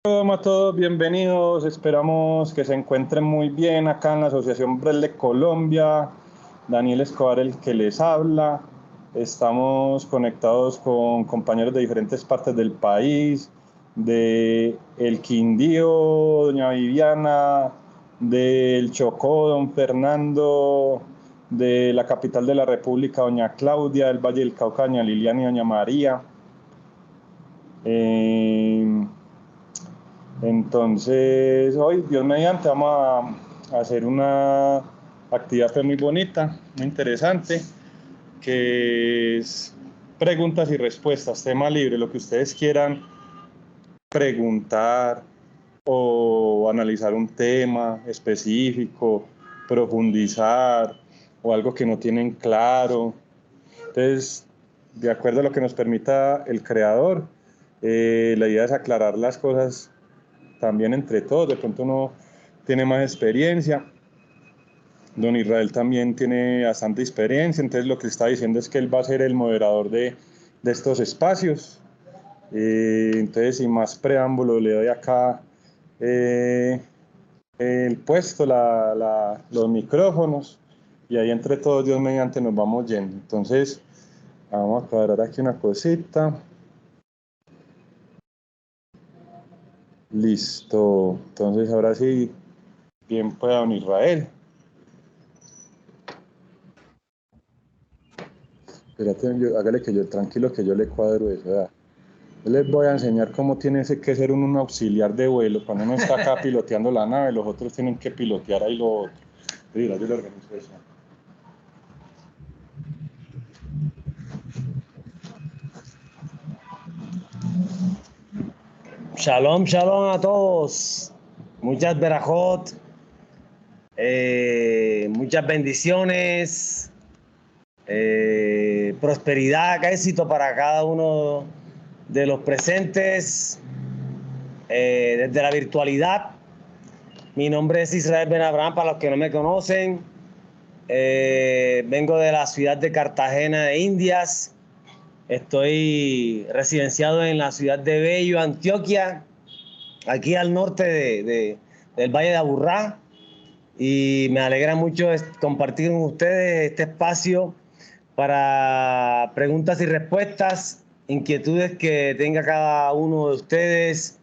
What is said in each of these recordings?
Hola a todos, bienvenidos. Esperamos que se encuentren muy bien acá en la Asociación Brel de Colombia. Daniel Escobar, el que les habla. Estamos conectados con compañeros de diferentes partes del país, de El Quindío, doña Viviana, del Chocó, don Fernando, de la capital de la República, doña Claudia, del Valle del Cauca, doña Liliana y doña María. Entonces, hoy, Dios mediante, vamos a hacer una actividad muy bonita, muy interesante, que es preguntas y respuestas, tema libre, lo que ustedes quieran preguntar o analizar un tema específico, profundizar o algo que no tienen claro. Entonces, de acuerdo a lo que nos permita el creador, la idea es aclarar las cosas también entre todos. De pronto uno tiene más experiencia, don Israel también tiene bastante experiencia, entonces lo que está diciendo es que él va a ser el moderador de estos espacios. Entonces, sin más preámbulo, le doy acá el puesto, los micrófonos, y ahí entre todos, Dios mediante, nos vamos yendo. Entonces, vamos a cuadrar aquí una cosita. Listo. Entonces, ahora sí, bien pueda don Israel. Espérate, hágale que yo, tranquilo, que yo le cuadro eso. ¿Verdad? Yo les voy a enseñar cómo tiene que ser un auxiliar de vuelo. Cuando uno está acá piloteando la nave, los otros tienen que pilotear ahí lo otro. Mira, yo le organizo eso. Shalom, shalom a todos. Muchas berajot, muchas bendiciones, prosperidad, éxito para cada uno de los presentes desde la virtualidad. Mi nombre es Israel Ben Abraham, para los que no me conocen. Vengo de la ciudad de Cartagena de Indias. Estoy residenciado en la ciudad de Bello, Antioquia, aquí al norte del Valle de Aburrá, y me alegra mucho compartir con ustedes este espacio para preguntas y respuestas, inquietudes que tenga cada uno de ustedes.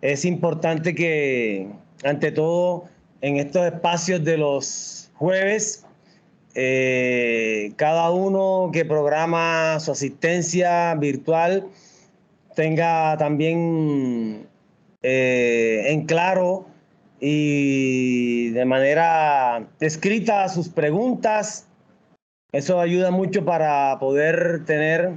Es importante que, ante todo, en estos espacios de los jueves, cada uno que programa su asistencia virtual tenga también en claro y de manera escrita sus preguntas. Eso ayuda mucho para poder tener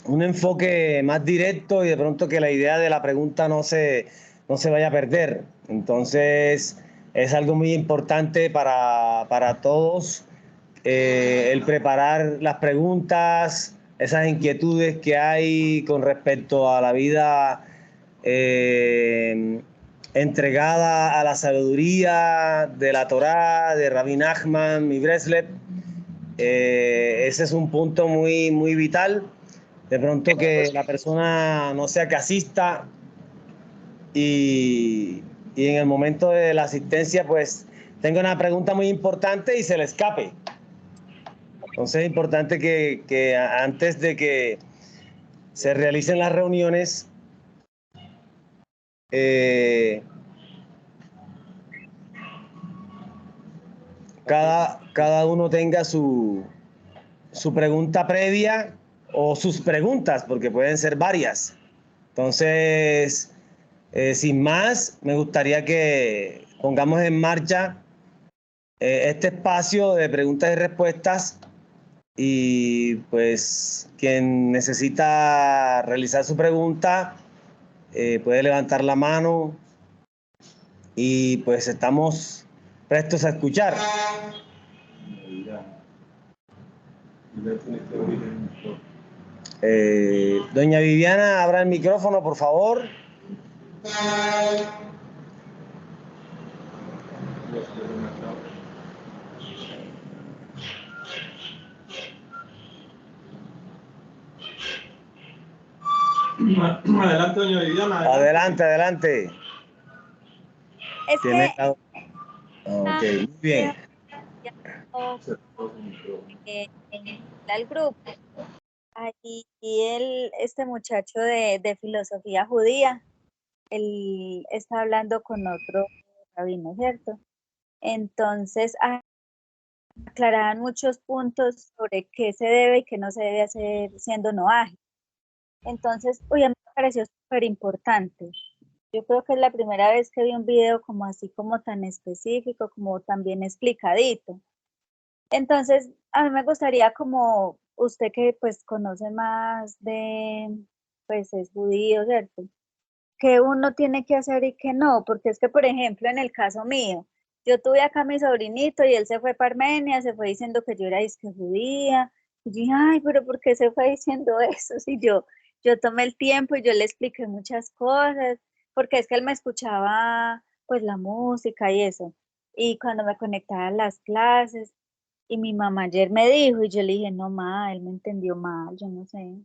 un enfoque más directo y de pronto que la idea de la pregunta no se vaya a perder. Entonces es algo muy importante para todos el preparar las preguntas, esas inquietudes que hay con respecto a la vida entregada a la sabiduría de la Torá, de Rabbi Nachman y Breslev. Ese es un punto muy, muy vital. De pronto que la persona no sea casista y en el momento de la asistencia pues tenga una pregunta muy importante y se le escape. Entonces es importante que antes de que se realicen las reuniones, cada uno tenga su pregunta previa o sus preguntas, porque pueden ser varias. Entonces, sin más, me gustaría que pongamos en marcha este espacio de preguntas y respuestas, y pues quien necesita realizar su pregunta puede levantar la mano y pues estamos prestos a escuchar. Doña Viviana, abra el micrófono, por favor. Adelante, doña Viviana. Adelante, adelante. Es Tiene que... Ok, muy bien. Al grupo, ahí este muchacho de filosofía judía, él está hablando con otro rabino, ¿cierto? Entonces, aclaraban muchos puntos sobre qué se debe y qué no se debe hacer siendo noaje. Entonces, a mí me pareció súper importante. Yo creo que es la primera vez que vi un video como así, como tan específico, como tan bien explicadito. Entonces, a mí me gustaría, como usted que pues conoce más pues es judío, ¿cierto? Que uno tiene que hacer y que no, porque es que, por ejemplo, en el caso mío, yo tuve acá a mi sobrinito y él se fue para Armenia, se fue diciendo que yo era disque judía, y yo dije, ay, pero ¿por qué se fue diciendo eso? Si yo tomé el tiempo y yo le expliqué muchas cosas, porque es que él me escuchaba pues la música y eso, y cuando me conectaba a las clases, y mi mamá ayer me dijo, y yo le dije, no, ma, él me entendió mal, yo no sé.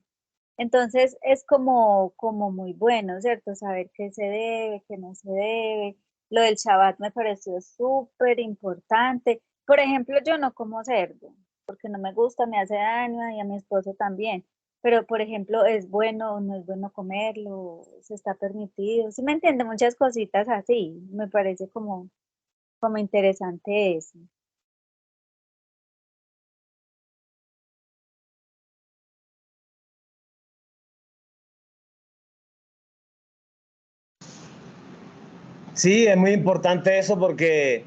Entonces es como muy bueno, ¿cierto? Saber qué se debe, qué no se debe. Lo del Shabbat me pareció súper importante. Por ejemplo, yo no como cerdo, porque no me gusta, me hace daño y a mi esposo también. Pero, por ejemplo, ¿es bueno o no es bueno comerlo? ¿Se está permitido? ¿Sí me entiende? Muchas cositas así. Me parece como interesante eso. Sí, es muy importante eso porque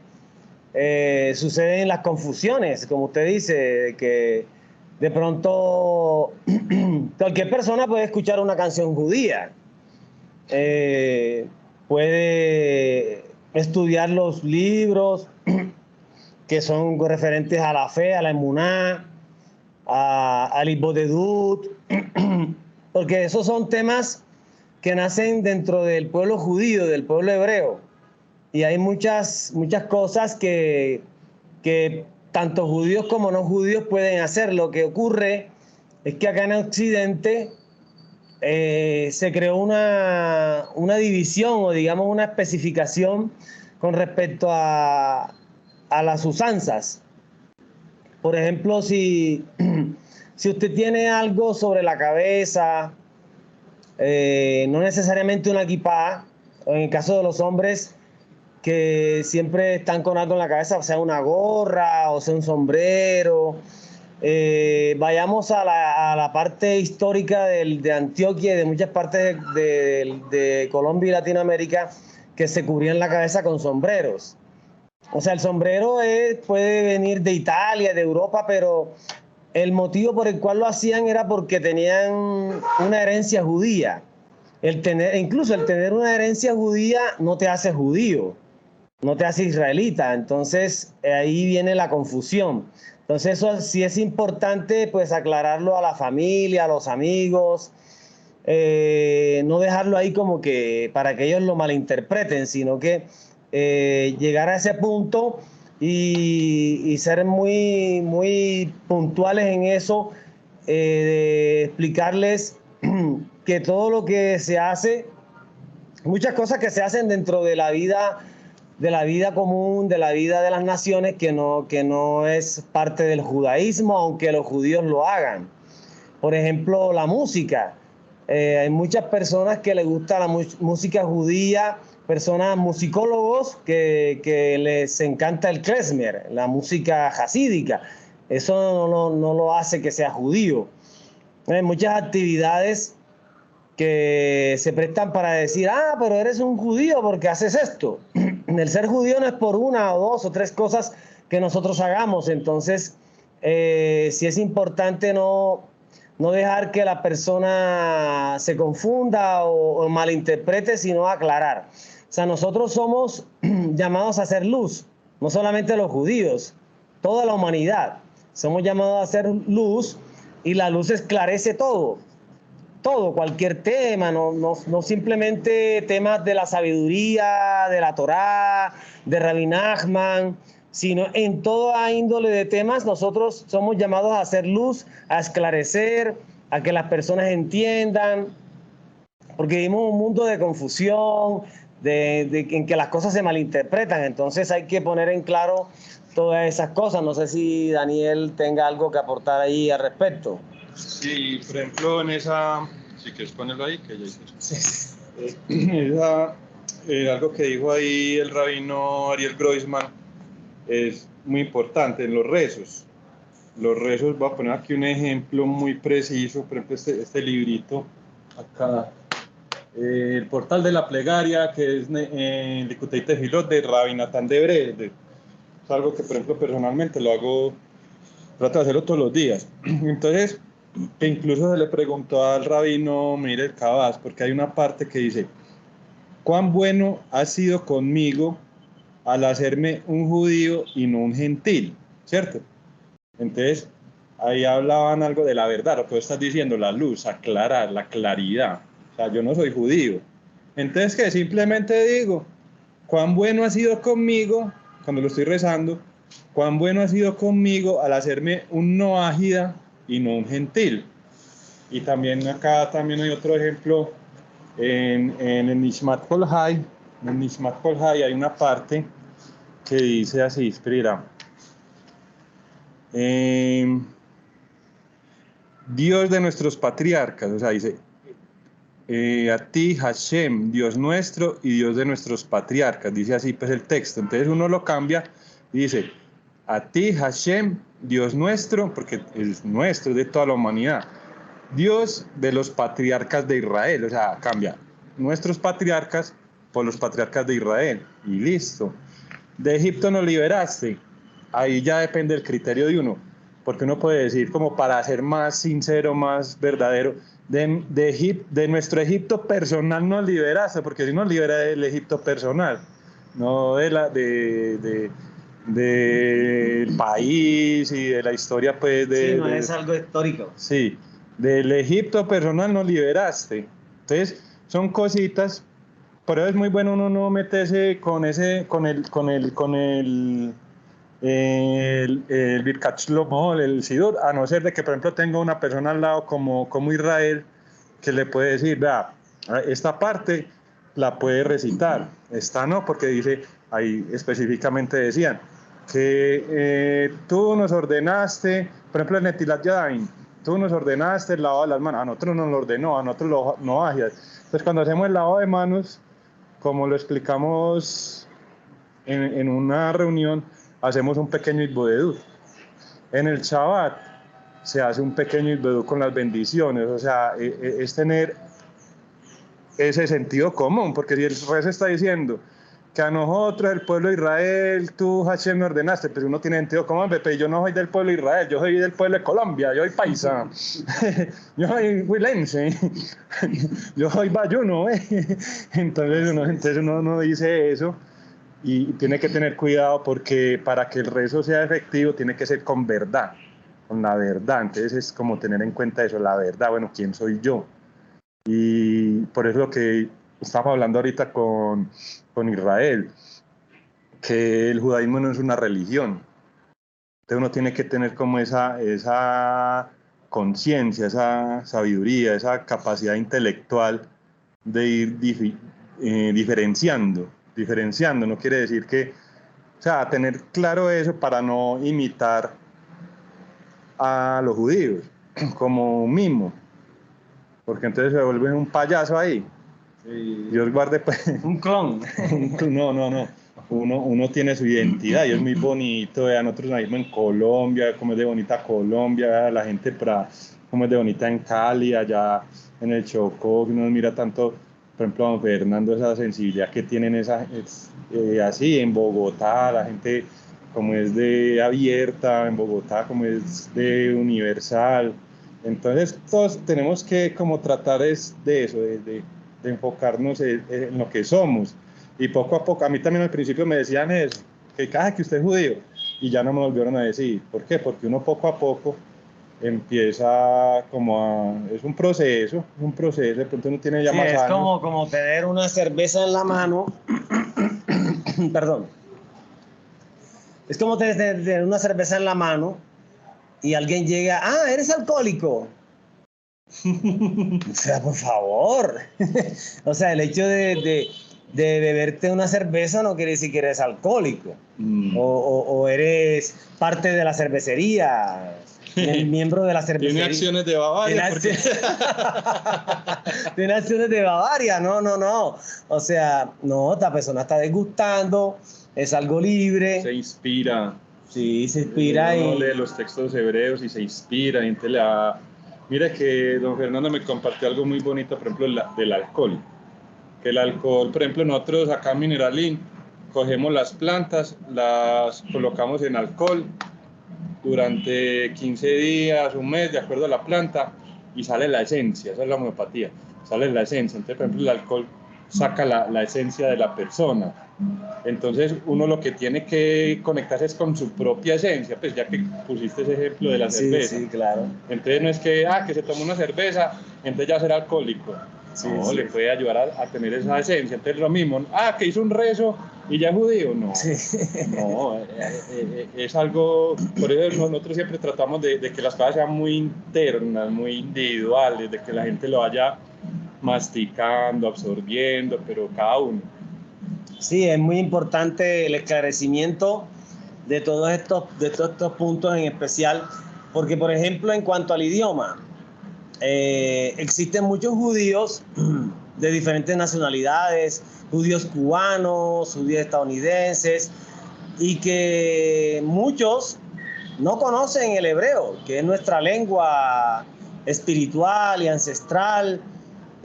suceden las confusiones, como usted dice, que de pronto cualquier persona puede escuchar una canción judía, puede estudiar los libros que son referentes a la fe, a la emuná, al Ibodedut, porque esos son temas que nacen dentro del pueblo judío, del pueblo hebreo. Y hay muchas cosas que tanto judíos como no judíos pueden hacer. Lo que ocurre es que acá en Occidente se creó una división o digamos una especificación con respecto a las usanzas. Por ejemplo, si usted tiene algo sobre la cabeza, no necesariamente una kipá, en el caso de los hombres que siempre están con algo en la cabeza, o sea una gorra, o sea un sombrero. Vayamos a la parte histórica de Antioquia y de muchas partes de Colombia y Latinoamérica que se cubrían la cabeza con sombreros. O sea, el sombrero puede venir de Italia, de Europa, pero el motivo por el cual lo hacían era porque tenían una herencia judía. Incluso el tener una herencia judía no te hace judío, no te hace israelita. Entonces ahí viene la confusión. Entonces eso sí es importante pues aclararlo a la familia, a los amigos, no dejarlo ahí como que para que ellos lo malinterpreten, sino que llegar a ese punto y ser muy puntuales en eso, de explicarles que todo lo que se hace, muchas cosas que se hacen dentro de la vida común, de la vida de las naciones, que no es parte del judaísmo, aunque los judíos lo hagan. Por ejemplo, la música. Hay muchas personas que les gusta la música judía, personas musicólogos que les encanta el klezmer, la música hasídica. Eso no lo hace que sea judío. Hay muchas actividades que se prestan para decir, pero eres un judío porque haces esto. El ser judío no es por una o dos o tres cosas que nosotros hagamos. Entonces, sí es importante no dejar que la persona se confunda o malinterprete, sino aclarar. O sea, nosotros somos llamados a hacer luz, no solamente los judíos, toda la humanidad. Somos llamados a hacer luz y la luz esclarece todo, cualquier tema, no simplemente temas de la sabiduría, de la Torá, de Rabbi Nachman, sino en toda índole de temas nosotros somos llamados a hacer luz, a esclarecer, a que las personas entiendan. porque vivimos un mundo de confusión, en que las cosas se malinterpretan, entonces hay que poner en claro todas esas cosas. No sé si Daniel tenga algo que aportar ahí al respecto. Sí, por ejemplo, en esa, si quieres ponerlo ahí, que ya hice eso. Sí. Esa, algo que dijo ahí el rabino Ariel Groisman es muy importante en los rezos. Los rezos, voy a poner aquí un ejemplo muy preciso, por ejemplo, este librito acá, el portal de la plegaria, que es Likutei Tefilot de Rabbi Natán de Brede. Es algo que, por ejemplo, personalmente lo hago, trato de hacerlo todos los días. Entonces, que incluso se le preguntó al rabino Meir Cabas, porque hay una parte que dice, ¿cuán bueno has sido conmigo al hacerme un judío y no un gentil? ¿Cierto? Entonces, ahí hablaban algo de la verdad, lo que vos estás diciendo, la luz, aclarar, la claridad. O sea, yo no soy judío. Entonces, que simplemente digo, cuán bueno ha sido conmigo, cuando lo estoy rezando, cuán bueno ha sido conmigo al hacerme un no ágida y no un gentil. Y también acá también hay otro ejemplo en el Nishmat Kol Hay. En el Nishmat Kol Hay hay una parte que dice así, espera. Dios de nuestros patriarcas, o sea, dice, a ti Hashem, Dios nuestro y Dios de nuestros patriarcas, dice así pues el texto. Entonces uno lo cambia y dice, a ti Hashem, Dios nuestro, porque es nuestro, es de toda la humanidad, Dios de los patriarcas de Israel, o sea, cambia nuestros patriarcas por los patriarcas de Israel, y listo. De Egipto nos liberaste, ahí ya depende del criterio de uno, porque uno puede decir, como para ser más sincero, más verdadero, de nuestro Egipto personal nos liberaste, porque si nos libera del Egipto personal, no del país y de la historia, pues, Sí, no es algo histórico. Sí, del Egipto personal nos liberaste. Entonces, son cositas, pero es muy bueno uno no meterse con el Birkat Shlomo, el Sidur, a no ser de que, por ejemplo, tenga una persona al lado como Israel, que le puede decir, vea, esta parte la puede recitar, esta no, porque dice, ahí específicamente decían, que tú nos ordenaste, por ejemplo, en Netilat Yadayim, tú nos ordenaste el lavado de las manos, a nosotros nos lo ordenó, a nosotros no ágidas. Entonces, cuando hacemos el lavado de manos, como lo explicamos en una reunión, hacemos un pequeño Itbodedut. En el Shabbat se hace un pequeño Itbodedut con las bendiciones, o sea, es tener ese sentido común, porque si el rey se está diciendo que a nosotros, el pueblo de Israel, tú, Hashem, me ordenaste, pero uno tiene sentido común, pero yo no soy del pueblo de Israel, yo soy del pueblo de Colombia, yo soy paisa, yo soy huilense, yo soy bayuno, entonces uno no dice eso, y tiene que tener cuidado porque para que el rezo sea efectivo tiene que ser con verdad, con la verdad. Entonces es como tener en cuenta eso, la verdad, bueno, ¿quién soy yo? Y por eso lo que estamos hablando ahorita con Israel, que el judaísmo no es una religión. Entonces uno tiene que tener como esa conciencia, esa sabiduría, esa capacidad intelectual de ir diferenciando. No quiere decir que, o sea, tener claro eso para no imitar a los judíos como un mimo, porque entonces se vuelve un payaso ahí. Y Dios guarde, pues. Un clon. No. Uno tiene su identidad y es muy bonito. Vean, nosotros mismos en Colombia, cómo es de bonita Colombia, la gente para cómo es de bonita en Cali, allá en el Chocó, uno mira tanto, por ejemplo, a don Fernando, esa sensibilidad que tienen así en Bogotá, la gente como es de abierta, en Bogotá como es de universal. Entonces todos tenemos que como tratar es de eso, de enfocarnos en lo que somos. Y poco a poco, a mí también al principio me decían eso, que usted es judío, y ya no me volvieron a decir. ¿Por qué? Porque uno poco a poco empieza es un proceso, de pronto uno tiene ya Sí, más es años. como tener una cerveza en la mano. Perdón. Es como tener una cerveza en la mano y alguien llega, eres alcohólico. O sea, por favor. O sea, el hecho de beberte una cerveza no quiere decir que eres alcohólico. O eres parte de la cervecería, miembro de la cervecería. Tiene acciones de Bavaria. Tiene acciones de Bavaria, no. O sea, no, esta persona está degustando, es algo libre. Se inspira. Sí, se inspira. Uno lee los textos hebreos y se inspira. Y entonces le da... Mira que don Fernando me compartió algo muy bonito, por ejemplo, del alcohol. Que el alcohol, por ejemplo, nosotros acá en Mineralín cogemos las plantas, las colocamos en alcohol durante 15 días, un mes, de acuerdo a la planta, y sale la esencia, esa es la homeopatía, sale la esencia. Entonces, por ejemplo, el alcohol saca la esencia de la persona. Entonces, uno lo que tiene que conectarse es con su propia esencia, pues ya que pusiste ese ejemplo de la cerveza. Sí, claro. Entonces, no es que se tome una cerveza, entonces ya será alcohólico. Sí, no, sí. Le puede ayudar a tener esa esencia. Entonces, lo mismo, que hizo un rezo y ya es judío. No, sí. no es algo, por eso nosotros siempre tratamos de que las cosas sean muy internas, muy individuales, de que la gente lo vaya masticando, absorbiendo, pero cada uno. Sí, es muy importante el esclarecimiento de todos estos puntos en especial, porque por ejemplo en cuanto al idioma, existen muchos judíos de diferentes nacionalidades, judíos cubanos, judíos estadounidenses, y que muchos no conocen el hebreo, que es nuestra lengua espiritual y ancestral.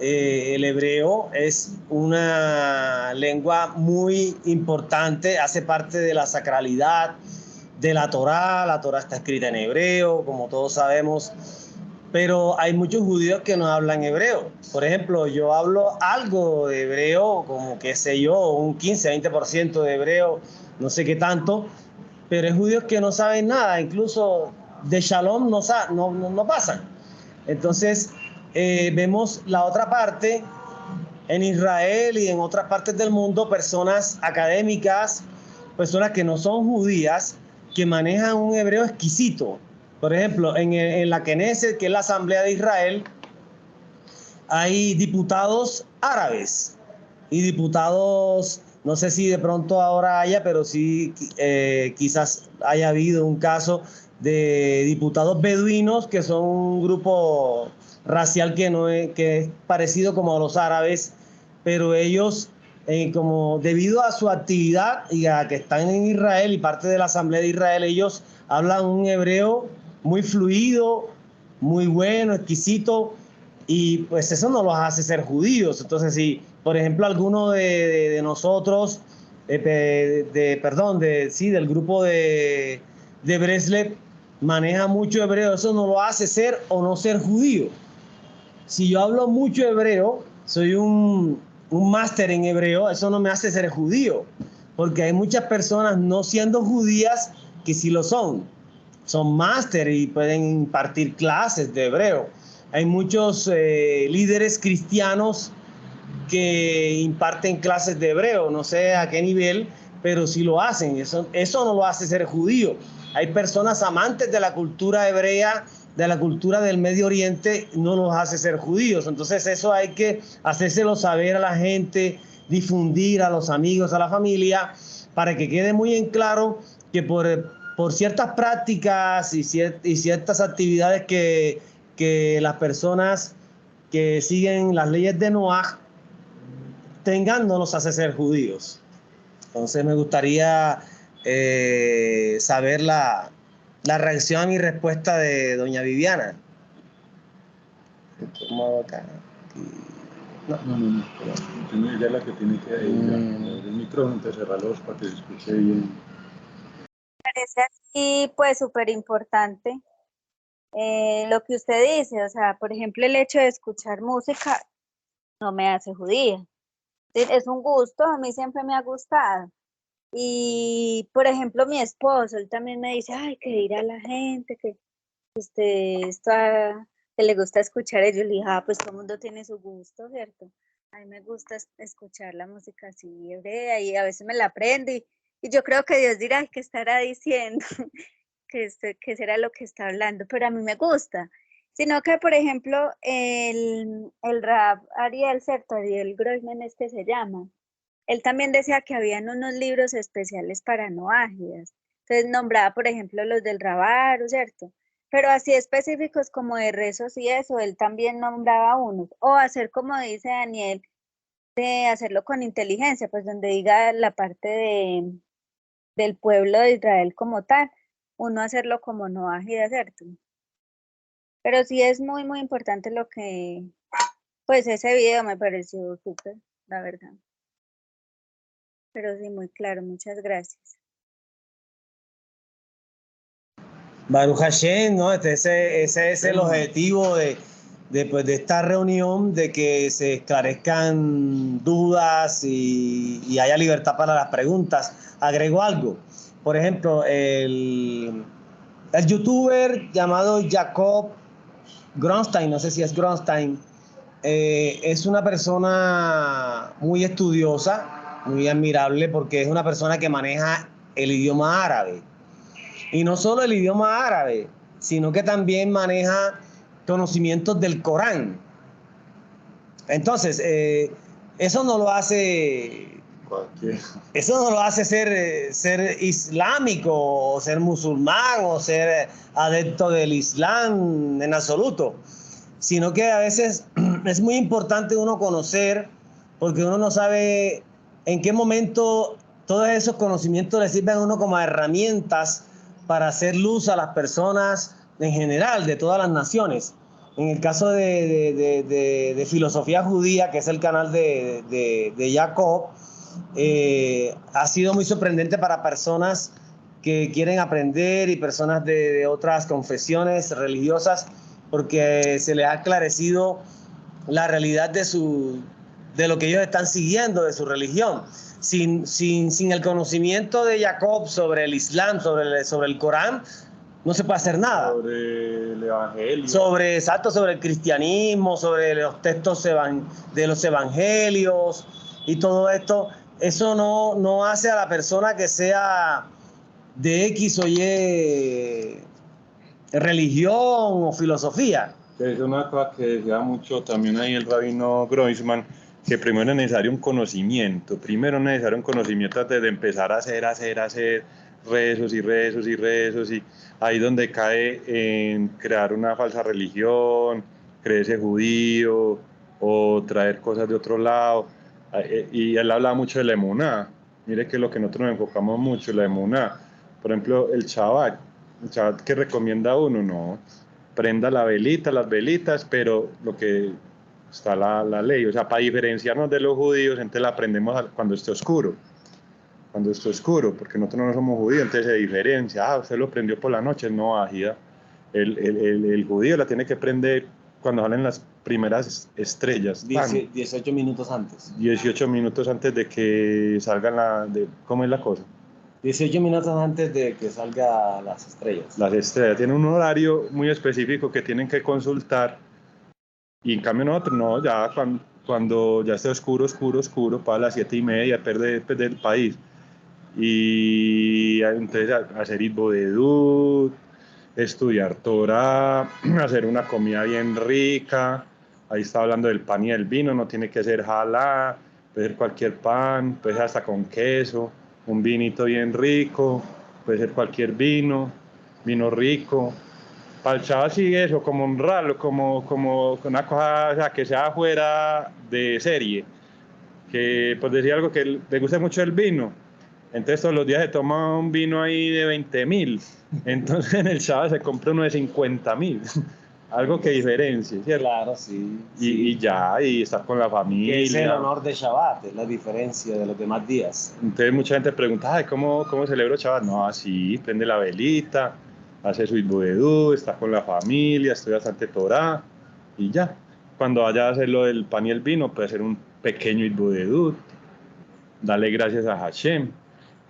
El hebreo es una lengua muy importante, hace parte de la sacralidad de la Torá está escrita en hebreo, como todos sabemos, pero hay muchos judíos que no hablan hebreo. Por ejemplo, yo hablo algo de hebreo, como qué sé yo, un 15-20% de hebreo, no sé qué tanto, pero hay judíos que no saben nada, incluso de Shalom no pasan. Entonces, vemos la otra parte en Israel y en otras partes del mundo, personas académicas, personas que no son judías, que manejan un hebreo exquisito. Por ejemplo, en la Knesset, que es la Asamblea de Israel, hay diputados árabes y diputados, no sé si de pronto ahora haya, pero sí quizás haya habido un caso de diputados beduinos, que son un grupo racial que es parecido como a los árabes, pero ellos, como debido a su actividad y a que están en Israel y parte de la Asamblea de Israel, ellos hablan un hebreo muy fluido, muy bueno, exquisito, y pues eso no los hace ser judíos. Entonces, si, por ejemplo, alguno de nosotros, del grupo de Breslev, maneja mucho hebreo, eso no lo hace ser o no ser judío. Si yo hablo mucho hebreo, soy un máster en hebreo, eso no me hace ser judío, porque hay muchas personas no siendo judías que sí lo son máster y pueden impartir clases de hebreo. Hay muchos líderes cristianos que imparten clases de hebreo, no sé a qué nivel, pero sí lo hacen. Eso no lo hace ser judío. Hay personas amantes de la cultura hebrea, de la cultura del Medio Oriente, no los hace ser judíos. Entonces eso hay que hacérselo saber a la gente, difundir a los amigos, a la familia, para que quede muy en claro que por ciertas prácticas y ciertas actividades que las personas que siguen las leyes de Noaj tengan, no los hace ser judíos. Entonces me gustaría saber la reacción a mi respuesta de doña Viviana. Acá. No. Ella es la que tiene que ir el micrófono, te cerrarlos para que se escuche bien. Parece así, pues súper importante lo que usted dice, o sea, por ejemplo, el hecho de escuchar música no me hace judía. Es un gusto, a mí siempre me ha gustado. Y, por ejemplo, mi esposo, él también me dice, ay, que dirá la gente, que que le gusta escuchar ellos. Le dije, pues todo el mundo tiene su gusto, ¿cierto? A mí me gusta escuchar la música así hebrea y a veces me la aprendo y yo creo que Dios dirá, ¿qué estará diciendo? ¿Qué será lo que está hablando? Pero a mí me gusta. Sino que, por ejemplo, el Rab Ariel, ¿cierto? Ariel Groisman es que se llama. Él también decía que habían unos libros especiales para no ágidas. Entonces nombraba, por ejemplo, los del Rabaro, ¿cierto? Pero así específicos como de rezos y eso, él también nombraba unos. O hacer como dice Daniel, de hacerlo con inteligencia, pues donde diga la parte del pueblo de Israel como tal, uno hacerlo como no ágida, ¿cierto? Pero sí es muy, muy importante lo que, pues ese video me pareció súper, la verdad. Pero sí, muy claro, muchas gracias. Baruch Hashem, ¿no? Ese es el objetivo pues, de esta reunión, de que se esclarezcan dudas y haya libertad para las preguntas. Agrego algo. Por ejemplo, el youtuber llamado Jacob Gronstein, no sé si es Gronstein, es una persona muy estudiosa, muy admirable, porque es una persona que maneja el idioma árabe. Y no solo el idioma árabe, sino que también maneja conocimientos del Corán. Entonces, eso no lo hace... Eso no lo hace ser islámico, o ser musulmán, o ser adepto del Islam en absoluto. Sino que a veces es muy importante uno conocer, porque uno no sabe en qué momento todos esos conocimientos le sirven a uno como herramientas para hacer luz a las personas en general, de todas las naciones. En el caso de Filosofía Judía, que es el canal de Jacob, ha sido muy sorprendente para personas que quieren aprender y personas de otras confesiones religiosas, porque se les ha aclarecido la realidad de lo que ellos están siguiendo, de su religión. Sin el conocimiento de Jacob sobre el Islam, sobre el Corán, no se puede hacer nada. Sobre el Evangelio. Sobre el cristianismo, sobre los textos de los evangelios y todo esto. Eso no hace a la persona que sea de X o Y religión o filosofía. Es una cosa que decía mucho también ahí el rabino Groisman, que primero es necesario un conocimiento, antes de empezar a hacer rezos y rezos y rezos, y ahí donde cae en crear una falsa religión, creerse judío o traer cosas de otro lado. Y él hablaba mucho de la emuná. Mire que es lo que nosotros nos enfocamos mucho, la emuná. Por ejemplo, el Shabbat que recomienda uno, no, prenda la velita, las velitas, pero lo que está la ley, o sea, para diferenciarnos de los judíos, entonces la prendemos cuando esté oscuro, porque nosotros no somos judíos, entonces se diferencia, usted lo prendió por la noche, no, ajida, el judío la tiene que prender cuando salen las primeras estrellas. 18 minutos antes. 18 minutos antes de que salgan ¿cómo es la cosa? 18 minutos antes de que salgan las estrellas. Las estrellas tienen un horario muy específico que tienen que consultar, y en cambio nosotros no, ya cuando ya esté oscuro, para las 7:30 perder el país. Y entonces hacer Itbodedut, estudiar Torah, hacer una comida bien rica. Ahí está hablando del pan y del vino, no tiene que ser jalá, puede ser cualquier pan, puede ser hasta con queso, un vinito bien rico, puede ser cualquier vino rico. Para el chavo sí eso, como honrarlo, como una cosa, o sea, que sea fuera de serie. Que, por decir algo, que le guste mucho el vino, entonces todos los días se toma un vino ahí de 20.000, entonces en el Shabbat se compra uno de 50.000, algo que diferencie, ¿cierto? Claro, sí. Y ya, y estar con la familia. Que es el honor de Shabbat, es la diferencia de los demás días. Entonces mucha gente pregunta, ay, ¿cómo celebro Shabbat? No, así, prende la velita, hace su Itbodedut, está con la familia, estudia bastante Torah, y ya. Cuando vaya a hacer lo del pan y el vino, puede hacer un pequeño Itbodedut, dale gracias a Hashem.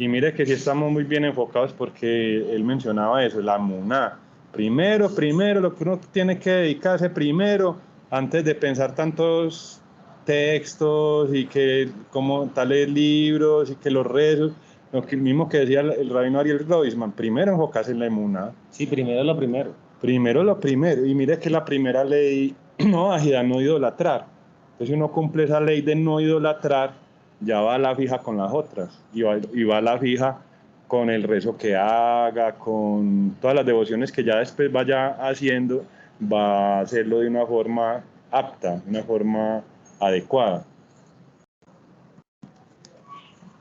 Y mire que sí estamos muy bien enfocados, porque él mencionaba eso, la emuná. Primero, lo que uno tiene que dedicarse primero, antes de pensar tantos textos y que como tales libros y que los rezos, lo mismo que decía el rabino Ariel Groisman, primero enfocarse en la emuná. Sí, primero lo primero. Primero lo primero, y mire que la primera ley no ágida, no idolatrar. Entonces, si uno cumple esa ley de no idolatrar, ya va a la fija con las otras, y va a la fija con el rezo que haga, con todas las devociones que ya después vaya haciendo, va a hacerlo de una forma apta, de una forma adecuada.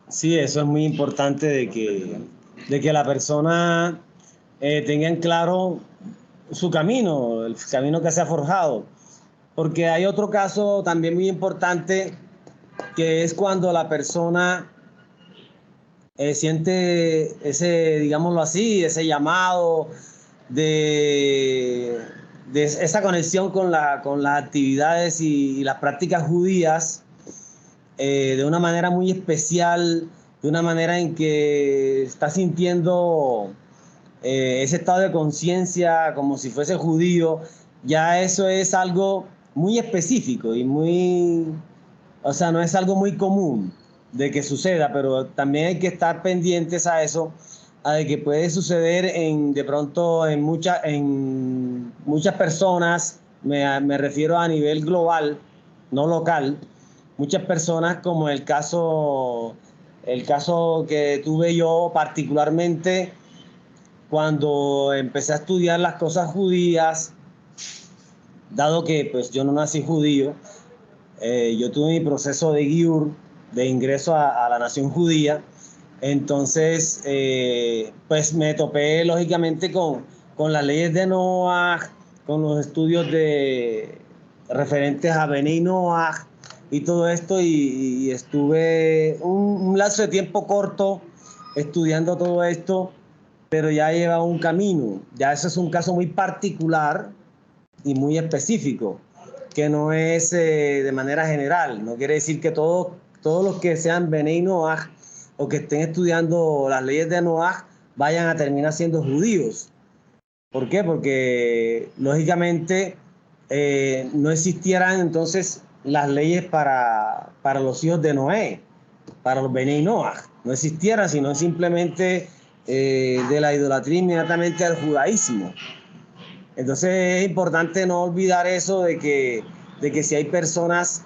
Sí, eso es muy importante de que la persona tenga en claro su camino, el camino que se ha forjado. Porque hay otro caso también muy importante, que es cuando la persona siente ese, digámoslo así, ese llamado de, de esa conexión con las actividades y las prácticas judías de una manera muy especial, de una manera en que está sintiendo ese estado de conciencia como si fuese judío. Ya eso es algo muy específico y muy, o sea, no es algo muy común de que suceda, pero también hay que estar pendientes a eso, a de que puede suceder de pronto en muchas personas, me refiero a nivel global, no local, muchas personas, como el caso que tuve yo particularmente cuando empecé a estudiar las cosas judías, dado que pues yo no nací judío. Yo tuve mi proceso de Giur, de ingreso a la nación judía. Entonces, pues me topé lógicamente con las leyes de Noah, con los estudios referentes a Bené Noah y todo esto, y estuve un lapso de tiempo corto estudiando todo esto, pero ya lleva un camino. Ya eso es un caso muy particular y muy específico, que no es de manera general. No quiere decir que todos los que sean Bené Noah o que estén estudiando las leyes de Noah vayan a terminar siendo judíos. ¿Por qué? Porque lógicamente no existieran entonces las leyes para los hijos de Noé, para los Bené Noah. No existieran, sino simplemente de la idolatría inmediatamente al judaísmo. Entonces es importante no olvidar eso de que si hay personas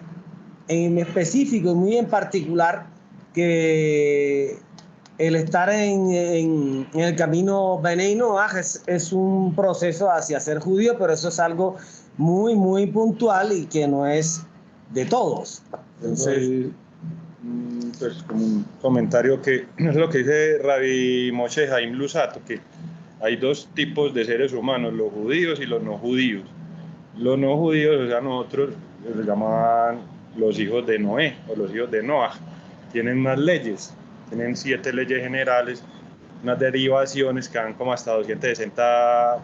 en específico y muy en particular que el estar en el camino Bené Noah es un proceso hacia ser judío, pero eso es algo muy, muy puntual y que no es de todos. Entonces, pues como un comentario que es lo que dice Rabbi Moshe Haim Luzzatto, que hay dos tipos de seres humanos, los judíos y los no judíos. Los no judíos, o sea, nosotros les llamaban los hijos de Noé o los hijos de Noah. Tienen unas leyes, tienen 7 leyes generales, unas derivaciones que van como hasta 260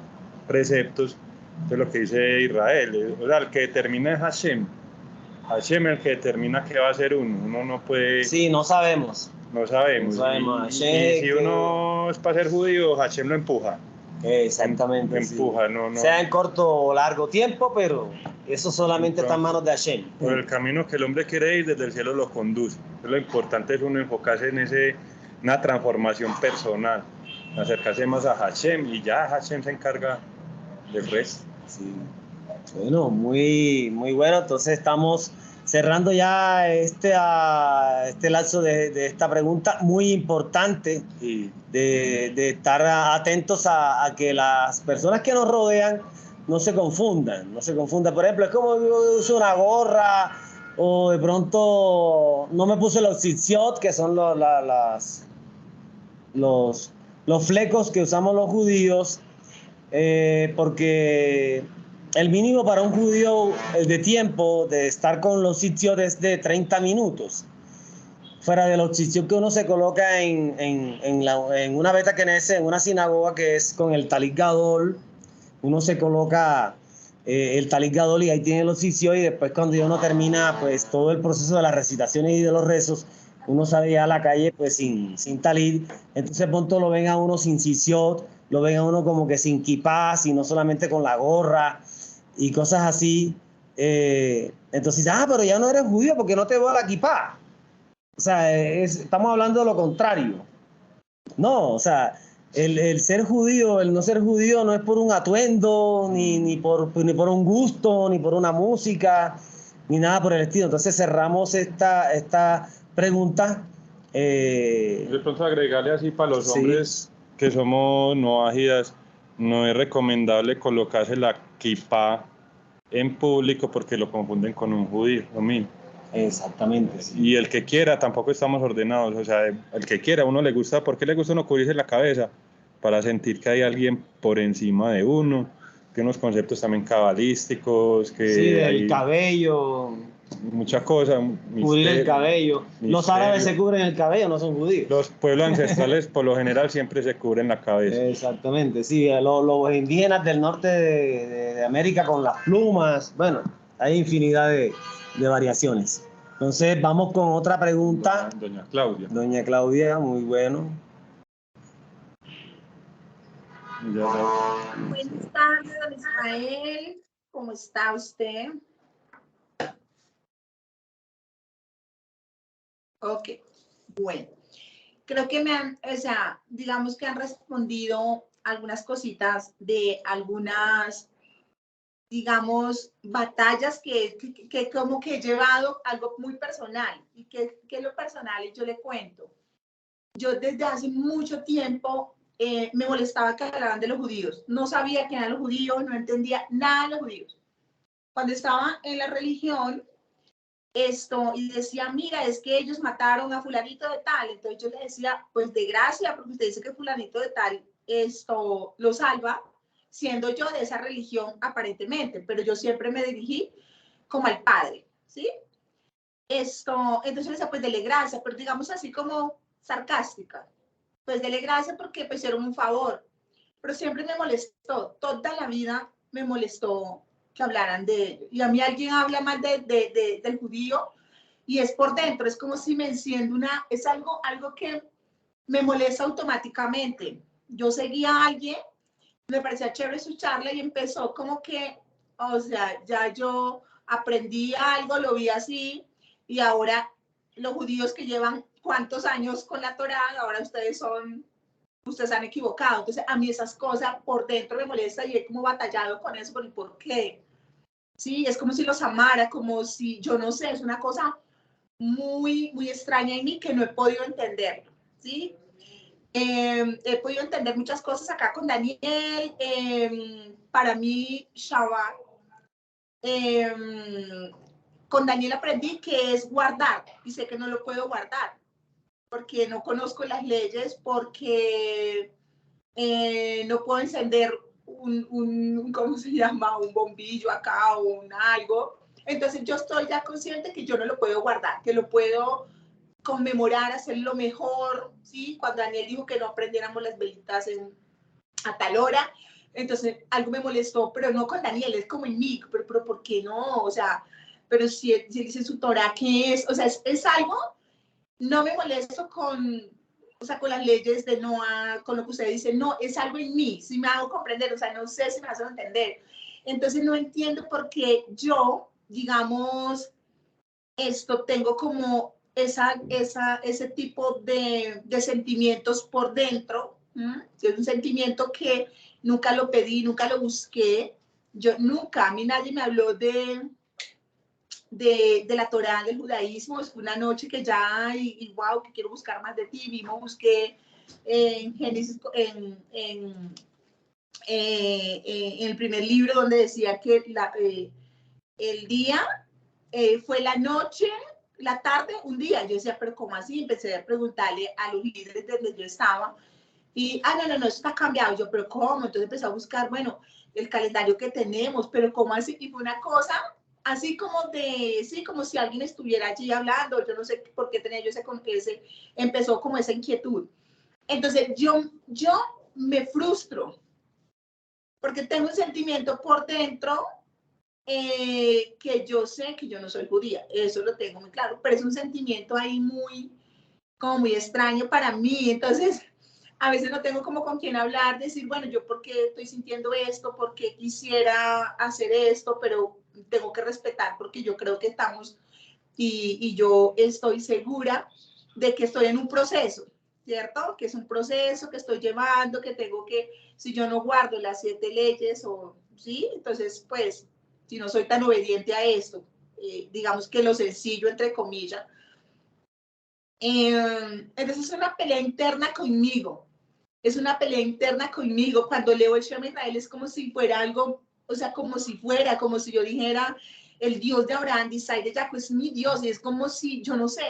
preceptos. Entonces lo que dice Israel, o sea, el que determina es Hashem. Hashem es el que determina qué va a ser uno no puede... Sí, no sabemos. No sabemos. No sabemos. Y si uno es para ser judío, Hashem lo empuja. Exactamente. Lo empuja, sí. no. Sea en corto o largo tiempo, pero eso solamente está en manos de Hashem. Por el camino que el hombre quiere ir, desde el cielo lo conduce. Entonces, lo importante es uno enfocarse en una transformación personal, acercarse más a Hashem y ya Hashem se encarga del resto. Sí. Bueno, muy, muy bueno. Entonces estamos cerrando ya este lapso de esta pregunta muy importante, Y de estar atentos a que las personas que nos rodean no se confundan. Por ejemplo, es como yo uso una gorra o de pronto no me puse los tzitziot, que son los flecos que usamos los judíos, porque el mínimo para un judío de tiempo de estar con los tzitziot es de 30 minutos. Fuera de los tzitziot que uno se coloca en una beta kenese, en una sinagoga, que es con el talit gadol, uno se coloca el talit gadol y ahí tiene los tzitziot, y después cuando uno termina pues todo el proceso de las recitaciones y de los rezos, uno sale ya a la calle pues sin talit. Entonces pronto lo ven a uno sin tzitziot, lo ven a uno como que sin kipá, sino solamente con la gorra y cosas así. Entonces, pero ya no eres judío porque no te veo la kipá. O sea, estamos hablando de lo contrario. No, o sea, el ser judío, el no ser judío no es por un atuendo, ni por un gusto, ni por una música, ni nada por el estilo. Entonces cerramos esta pregunta. De pronto agregarle así para los Sí. hombres que somos noajidas, no es recomendable colocarse la kipá en público porque lo confunden con un judío, lo mismo. Exactamente. Sí. Y el que quiera, tampoco estamos ordenados, o sea, el que quiera, a uno le gusta, ¿por qué le gusta uno cubrirse la cabeza? Para sentir que hay alguien por encima de uno, que unos conceptos también cabalísticos, que Sí, el hay cabello, muchas cosas, cubrir el cabello. Los árabes se cubren el cabello, no son judíos. Los pueblos ancestrales por lo general siempre se cubren la cabeza. Exactamente, sí, los indígenas del norte de América con las plumas, bueno, hay infinidad de variaciones. Entonces vamos con otra pregunta. Doña Claudia. Doña Claudia, muy bueno. Buenas tardes, don Israel. ¿Cómo está usted? Ok, bueno. Creo que me han, o sea, digamos que han respondido algunas cositas de algunas, digamos, batallas que como que he llevado algo muy personal y que lo personal y yo le cuento. Yo desde hace mucho tiempo me molestaba que hablaban de los judíos. No sabía quién eran los judíos, no entendía nada de los judíos. Cuando estaba en la religión, y decía, mira, es que ellos mataron a fulanito de tal. Entonces yo le decía, pues de gracia, porque usted dice que fulanito de tal lo salva, siendo yo de esa religión aparentemente, pero yo siempre me dirigí como al Padre, ¿sí? Entonces le decía, pues dele gracia, pero digamos así como sarcástica. Pues dele gracia porque pues hicieron un favor. Pero siempre me molestó, toda la vida me molestó que hablaran de ello. Y a mí alguien habla mal del judío y es por dentro, es como si me enciende es algo que me molesta automáticamente. Yo seguía a alguien, me parecía chévere su charla y empezó como que, o sea, ya yo aprendí algo, lo vi así y ahora los judíos que llevan cuántos años con la Torá, ahora ustedes se han equivocado. Entonces, a mí esas cosas por dentro me molestan y he como batallado con eso, ¿por qué? Sí, es como si los amara, como si, yo no sé, es una cosa muy, muy extraña en mí que no he podido entenderlo, ¿sí? He podido entender muchas cosas acá con Daniel. Para mí, Shabbat, con Daniel aprendí que es guardar y sé que no lo puedo guardar porque no conozco las leyes, porque no puedo encender ¿cómo se llama? Un bombillo acá o un algo. Entonces yo estoy ya consciente que yo no lo puedo guardar, que lo puedo conmemorar, hacerlo mejor, ¿sí? Cuando Daniel dijo que no prendiéramos las velitas a tal hora, entonces algo me molestó, pero no con Daniel, es como en mí, pero ¿por qué no? O sea, pero si dice su Torah, ¿qué es? O sea, es algo, no me molesto o sea, con las leyes de Noah, con lo que usted dice, no, es algo en mí, si me hago comprender, o sea, no sé si me hace entender. Entonces no entiendo por qué yo, digamos, tengo como ese tipo de sentimientos por dentro, es un sentimiento que nunca lo pedí, nunca lo busqué, a mí nadie me habló de la Torá, del judaísmo. Es una noche que ya, y wow, que quiero buscar más de ti. Busqué en Génesis, en el primer libro donde decía que el día fue la noche, la tarde, un día. Yo decía, pero ¿cómo así? Empecé a preguntarle a los líderes de donde yo estaba. Y, no, eso está cambiado. Yo, pero ¿cómo? Entonces empecé a buscar, bueno, el calendario que tenemos, pero ¿cómo así? Y fue una cosa así como sí, como si alguien estuviera allí hablando. Yo no sé por qué tenía yo empezó como esa inquietud. Entonces yo me frustro porque tengo un sentimiento por dentro que yo sé que yo no soy judía. Eso lo tengo muy claro, pero es un sentimiento ahí como muy extraño para mí. Entonces, a veces no tengo como con quién hablar, decir, bueno, yo por qué estoy sintiendo esto, por qué quisiera hacer esto, pero tengo que respetar porque yo creo que estamos y yo estoy segura de que estoy en un proceso, ¿cierto? Que es un proceso que estoy llevando, que tengo que, si yo no guardo las 7 leyes, o, ¿sí? Entonces, pues, si no soy tan obediente a esto, digamos que lo sencillo, entre comillas, entonces es una pelea interna conmigo. Es una pelea interna conmigo. Cuando leo el Shema Israel es como si fuera algo, o sea, como si yo dijera, el Dios de Abraham, de Isaac, de Jacob es mi Dios, y es como si, yo no sé,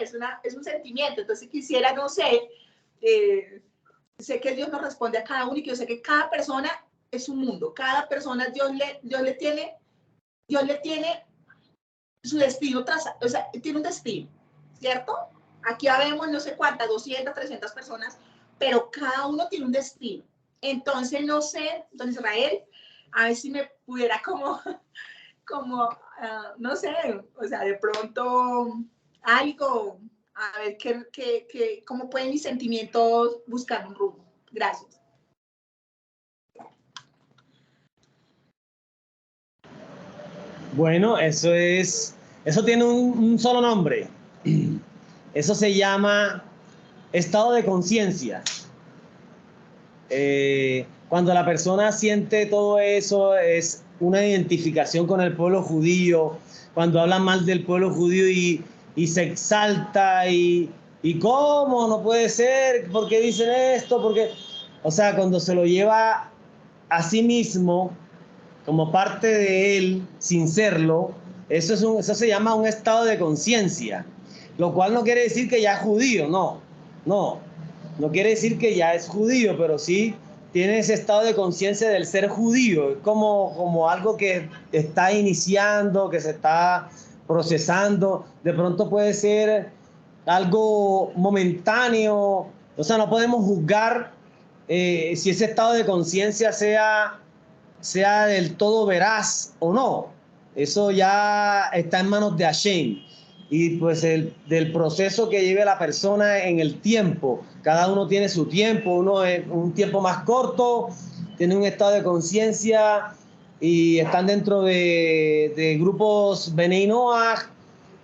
es un sentimiento. Entonces quisiera, no sé, sé que Dios nos responde a cada uno y que yo sé que cada persona es un mundo. Cada persona Dios le tiene su destino trazado, o sea, tiene un destino, ¿cierto? Aquí habemos no sé cuántas, 200, 300 personas, pero cada uno tiene un destino. Entonces, no sé, don Israel, a ver si me pudiera como no sé, o sea, de pronto algo, a ver cómo pueden mis sentimientos buscar un rumbo. Gracias. Bueno, eso tiene un solo nombre. Eso se llama estado de conciencia. Cuando la persona siente todo eso, es una identificación con el pueblo judío. Cuando hablan mal del pueblo judío y se exalta y cómo no puede ser, ¿por qué dicen esto? Porque, o sea, cuando se lo lleva a sí mismo como parte de él sin serlo, eso se llama un estado de conciencia, lo cual no quiere decir que ya es judío, no quiere decir que ya es judío, pero sí tiene ese estado de conciencia del ser judío. Es como algo que está iniciando, que se está procesando. De pronto puede ser algo momentáneo. O sea, no podemos juzgar si ese estado de conciencia sea del todo veraz o no. Eso ya está en manos de Hashem. Y pues del proceso que lleve la persona en el tiempo. Cada uno tiene su tiempo, uno es un tiempo más corto, tiene un estado de conciencia y están dentro de grupos Benei Noach,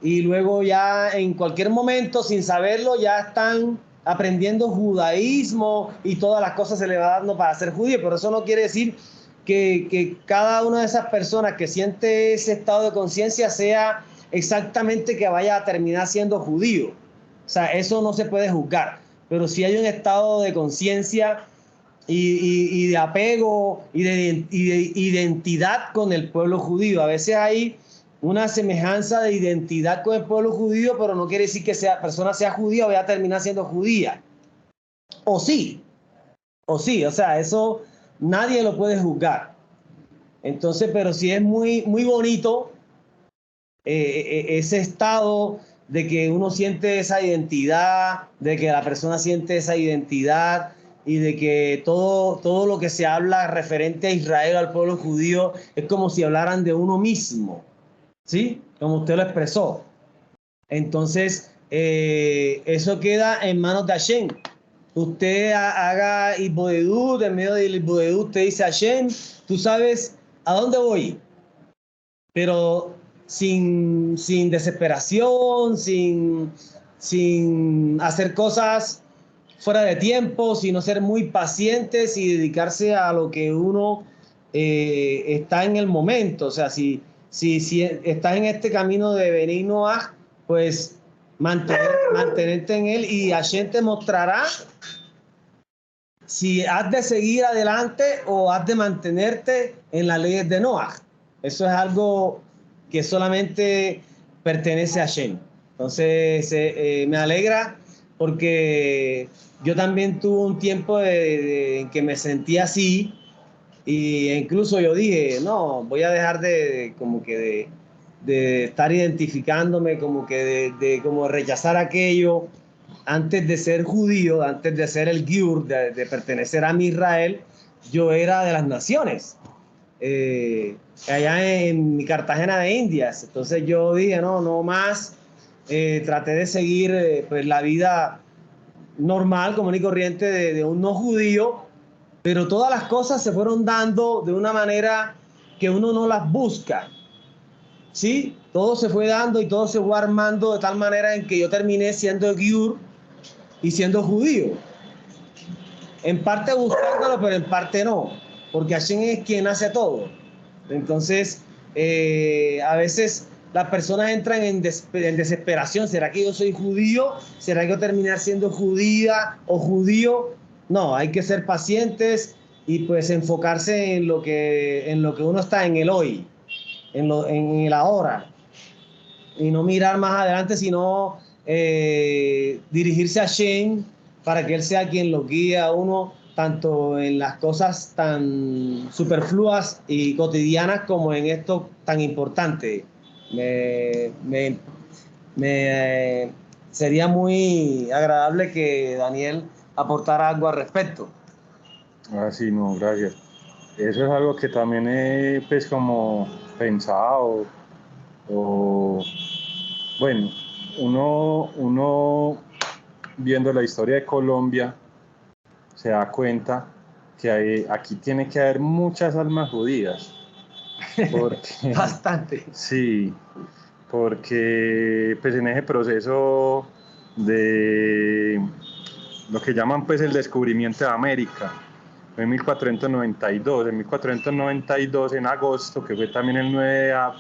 y luego ya en cualquier momento, sin saberlo, ya están aprendiendo judaísmo y todas las cosas se le va dando para ser judío. Pero eso no quiere decir que cada una de esas personas que siente ese estado de conciencia sea exactamente que vaya a terminar siendo judío. O sea, eso no se puede juzgar, pero sí hay un estado de conciencia y de apego y de identidad con el pueblo judío. A veces hay una semejanza de identidad con el pueblo judío, pero no quiere decir que esa persona sea judía o vaya a terminar siendo judía. O sí, o sea, eso nadie lo puede juzgar. Entonces, pero sí es muy, muy bonito ese estado de que uno siente esa identidad, de que la persona siente esa identidad y de que todo lo que se habla referente a Israel, al pueblo judío, es como si hablaran de uno mismo, ¿sí? Como usted lo expresó. Entonces, eso queda en manos de Hashem. Usted haga Ibodedut, en medio del Ibodedut usted dice Hashem, tú sabes a dónde voy, pero sin desesperación, sin hacer cosas fuera de tiempo, sino ser muy pacientes y dedicarse a lo que uno está en el momento. O sea, si estás en este camino de Benei Noach, pues mantenerte en él y Hashem te mostrará si has de seguir adelante o has de mantenerte en las leyes de Noach. Eso es algo que solamente pertenece a Hashem. Entonces, me alegra porque yo también tuve un tiempo en que me sentía así, y incluso yo dije, no, voy a dejar de estar identificándome, como que de como rechazar aquello. Antes de ser judío, antes de ser el Giur, de pertenecer a mi Israel, yo era de las naciones, allá en mi Cartagena de Indias. Entonces yo dije, no más, traté de seguir pues la vida normal, común y corriente de un no judío, pero todas las cosas se fueron dando de una manera que uno no las busca, ¿sí? Todo se fue dando y todo se fue armando de tal manera en que yo terminé siendo Giur y siendo judío. en parte buscándolo, pero en parte no, porque Hashem es quien hace todo. Entonces, a veces las personas entran en desesperación. ¿Será que yo soy judío? ¿Será que yo terminar siendo judía o judío? No, hay que ser pacientes y pues enfocarse en lo que uno está, en el hoy, en el ahora, y no mirar más adelante, sino dirigirse a Hashem para que Él sea quien lo guíe a uno, tanto en las cosas tan superfluas y cotidianas como en esto tan importante. Sería muy agradable que Daniel aportara algo al respecto. Ah, sí, no, gracias. Eso es algo que también he, pues, como pensado, o, bueno, uno viendo la historia de Colombia, se da cuenta que aquí tiene que haber muchas almas judías. Porque, Bastante. sí, porque pues en ese proceso de lo que llaman pues el descubrimiento de América, fue en 1492, en agosto, que fue también el 9 de Ab,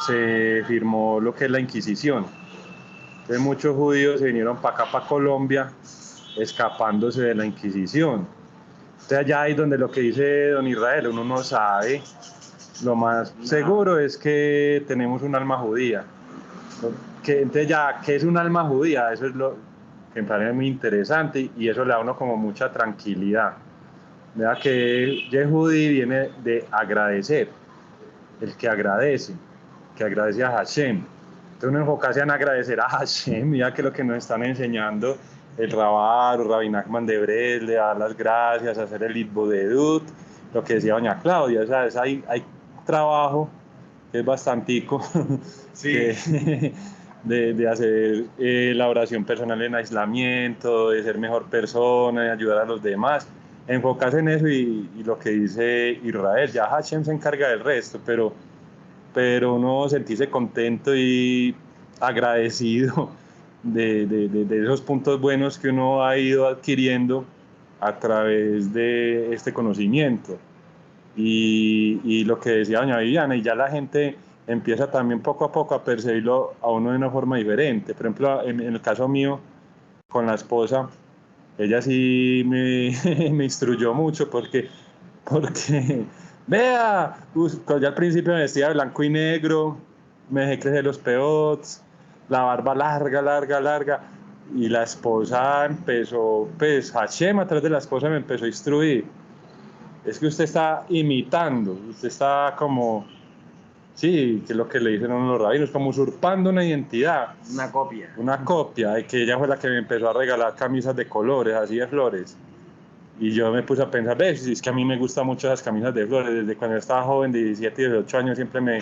se firmó lo que es la Inquisición. Entonces muchos judíos se vinieron para acá, para Colombia, escapándose de la Inquisición. Entonces allá es donde lo que dice don Israel, uno no sabe. Lo más seguro es que tenemos un alma judía. Entonces ya, ¿qué es un alma judía? Eso es lo que me parece muy interesante y eso le da a uno como mucha tranquilidad. Vea que Yehudi viene de agradecer, el que agradece a Hashem. Entonces uno enfocarse en agradecer a Hashem, mira que lo que nos están enseñando el Rabar, Rabbi Nachman de Bresle, dar las gracias, hacer el Itbodedut, lo que decía doña Claudia, o sea, hay trabajo que es bastantico, Sí. de hacer la oración personal en aislamiento, de ser mejor persona, de ayudar a los demás, enfocarse en eso y lo que dice Israel, ya Hashem se encarga del resto, pero uno sentirse contento y agradecido de esos puntos buenos que uno ha ido adquiriendo a través de este conocimiento. Y lo que decía doña Viviana, y ya la gente empieza también poco a poco a percibirlo a uno de una forma diferente. Por ejemplo, en el caso mío, con la esposa, ella sí me instruyó mucho porque vea, ya al principio me vestía de blanco y negro, me dejé crecer los peots, la barba larga, y la esposa empezó, pues Hashem a través de la esposa me empezó a instruir. Es que usted está imitando, usted está como, sí, que es lo que le dicen a los rabinos, como usurpando una identidad. Una copia, de que ella fue la que me empezó a regalar camisas de colores, así de flores. Y yo me puse a pensar, ves, es que a mí me gustan mucho esas camisas de flores, desde cuando yo estaba joven, de 17 y 18 años, siempre me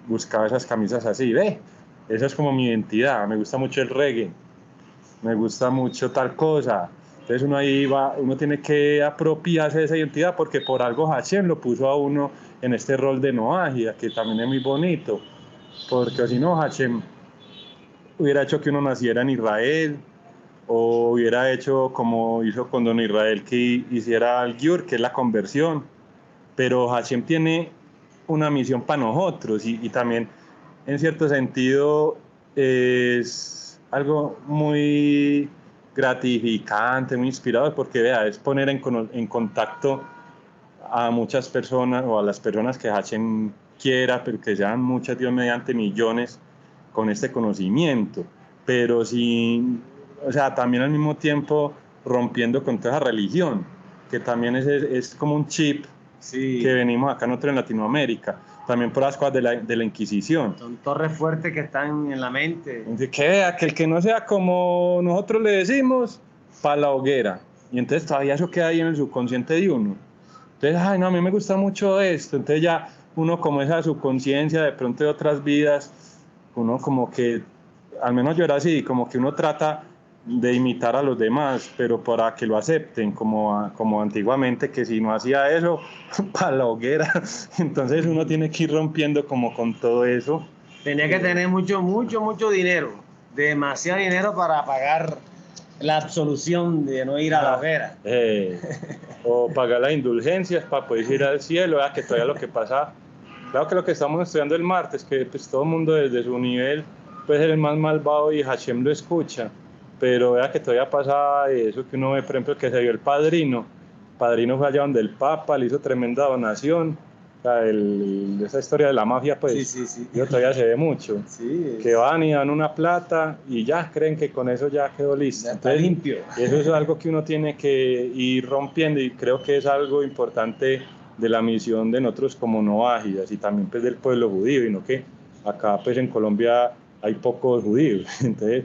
buscaba esas camisas así, ve, esa es como mi identidad, me gusta mucho el reggae, me gusta mucho tal cosa. Entonces uno ahí va, uno tiene que apropiarse de esa identidad porque por algo Hashem lo puso a uno en este rol de noagia, que también es muy bonito, porque si no Hashem hubiera hecho que uno naciera en Israel, o hubiera hecho como hizo con don Israel, que hiciera el Giur, que es la conversión. Pero Hashem tiene una misión para nosotros y también en cierto sentido es algo muy gratificante, muy inspirador, porque vea, es poner en contacto a muchas personas o a las personas que Hashem quiera, pero que sean muchas, Dios mediante millones, con este conocimiento, pero sin, o sea, también al mismo tiempo rompiendo con toda esa religión, que también es como un chip Sí. que venimos acá nosotros en Latinoamérica, también por las cosas de la Inquisición. Son torres fuertes que están en la mente. Que vea, que el que no sea como nosotros le decimos, para la hoguera. Y entonces todavía eso queda ahí en el subconsciente de uno. Entonces, ay, no, a mí me gusta mucho esto. Entonces ya uno como esa subconsciencia de pronto de otras vidas, uno como que, al menos yo era así, como que uno trata de imitar a los demás, pero para que lo acepten, como antiguamente, que si no hacía eso, para la hoguera. Entonces uno tiene que ir rompiendo como con todo eso. Tenía que tener mucho dinero, demasiado dinero para pagar la absolución de no ir a la hoguera. O pagar las indulgencias para poder ir al cielo, que todavía lo que pasa, claro que lo que estamos estudiando el martes, que pues todo el mundo desde su nivel puede ser el más malvado y Hashem lo escucha, pero vea que todavía pasa eso que uno ve, por ejemplo, que se dio el Padrino fue allá donde el Papa le hizo tremenda donación. O sea, esa historia de la mafia, pues, Sí. yo todavía se ve mucho. Sí, que van y dan una plata y ya creen que con eso ya quedó listo. Ya está Entonces, limpio. eso es algo que uno tiene que ir rompiendo y creo que es algo importante de la misión de nosotros como noágidas y también pues del pueblo judío, y no que acá pues en Colombia hay pocos judíos. Entonces,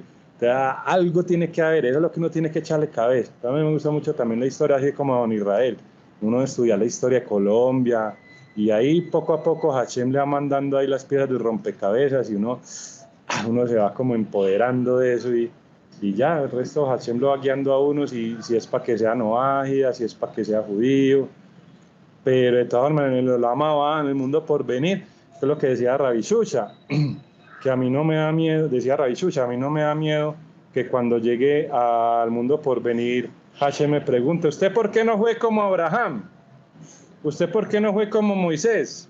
algo tiene que haber, eso es lo que uno tiene que echarle cabeza. A mí me gusta mucho también la historia así como Don Israel. Uno estudia la historia de Colombia y ahí poco a poco Hashem le va mandando ahí las piezas de rompecabezas y uno se va como empoderando de eso y ya el resto Hashem lo va guiando a uno si es para que sea noágida, si es para que sea judío, pero de todas maneras en el Olama va, en el mundo por venir, es lo que decía Rabbi Shusha, que a mí no me da miedo, decía Rabbi Shusha, a mí no me da miedo que cuando llegue al mundo por venir Hashem me pregunte, ¿usted por qué no fue como Abraham? ¿Usted por qué no fue como Moisés?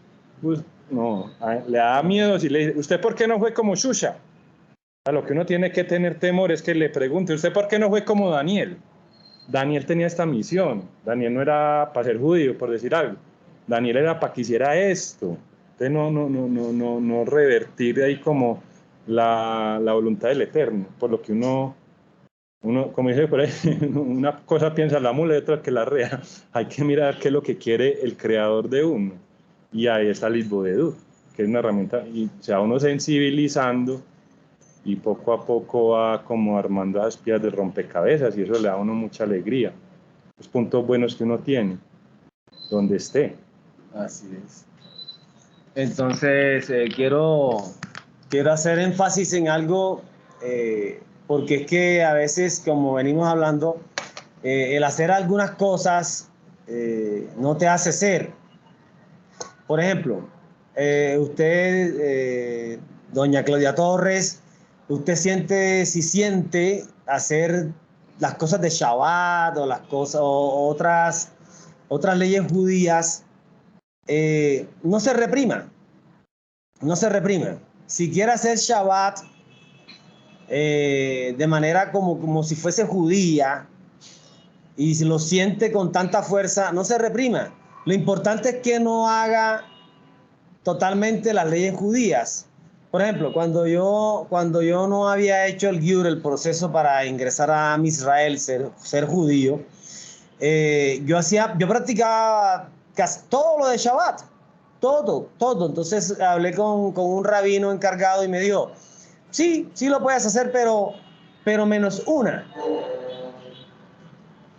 No, le da miedo si le dice, ¿usted por qué no fue como Shusha? A lo que uno tiene que tener temor es que le pregunte, ¿usted por qué no fue como Daniel? Daniel tenía esta misión. Daniel no era para ser judío, por decir algo. Daniel era para que hiciera esto. Entonces no revertir ahí como la voluntad del Eterno. Por lo que uno, como dice por ahí, una cosa piensa la mula y otra que la rea. Hay que mirar qué es lo que quiere el creador de uno. Y ahí está el Isbovedú, que es una herramienta, y se va uno sensibilizando y poco a poco va como armando las piezas de rompecabezas y eso le da a uno mucha alegría. Los puntos buenos que uno tiene, donde esté. Así es. Entonces, quiero hacer énfasis en algo, porque es que a veces, como venimos hablando, el hacer algunas cosas no te hace ser. Por ejemplo, usted, doña Claudia Torres, usted siente hacer las cosas de Shabbat o las cosas o otras leyes judías, no se reprima. Si quiere hacer Shabbat de manera como si fuese judía y si lo siente con tanta fuerza, no se reprima. Lo importante es que no haga totalmente las leyes judías. Por ejemplo, cuando yo no había hecho el Giur, el proceso para ingresar a Israel, ser judío, yo practicaba casi todo lo de Shabbat, todo. Entonces hablé con un rabino encargado y me dijo, sí lo puedes hacer, pero menos una.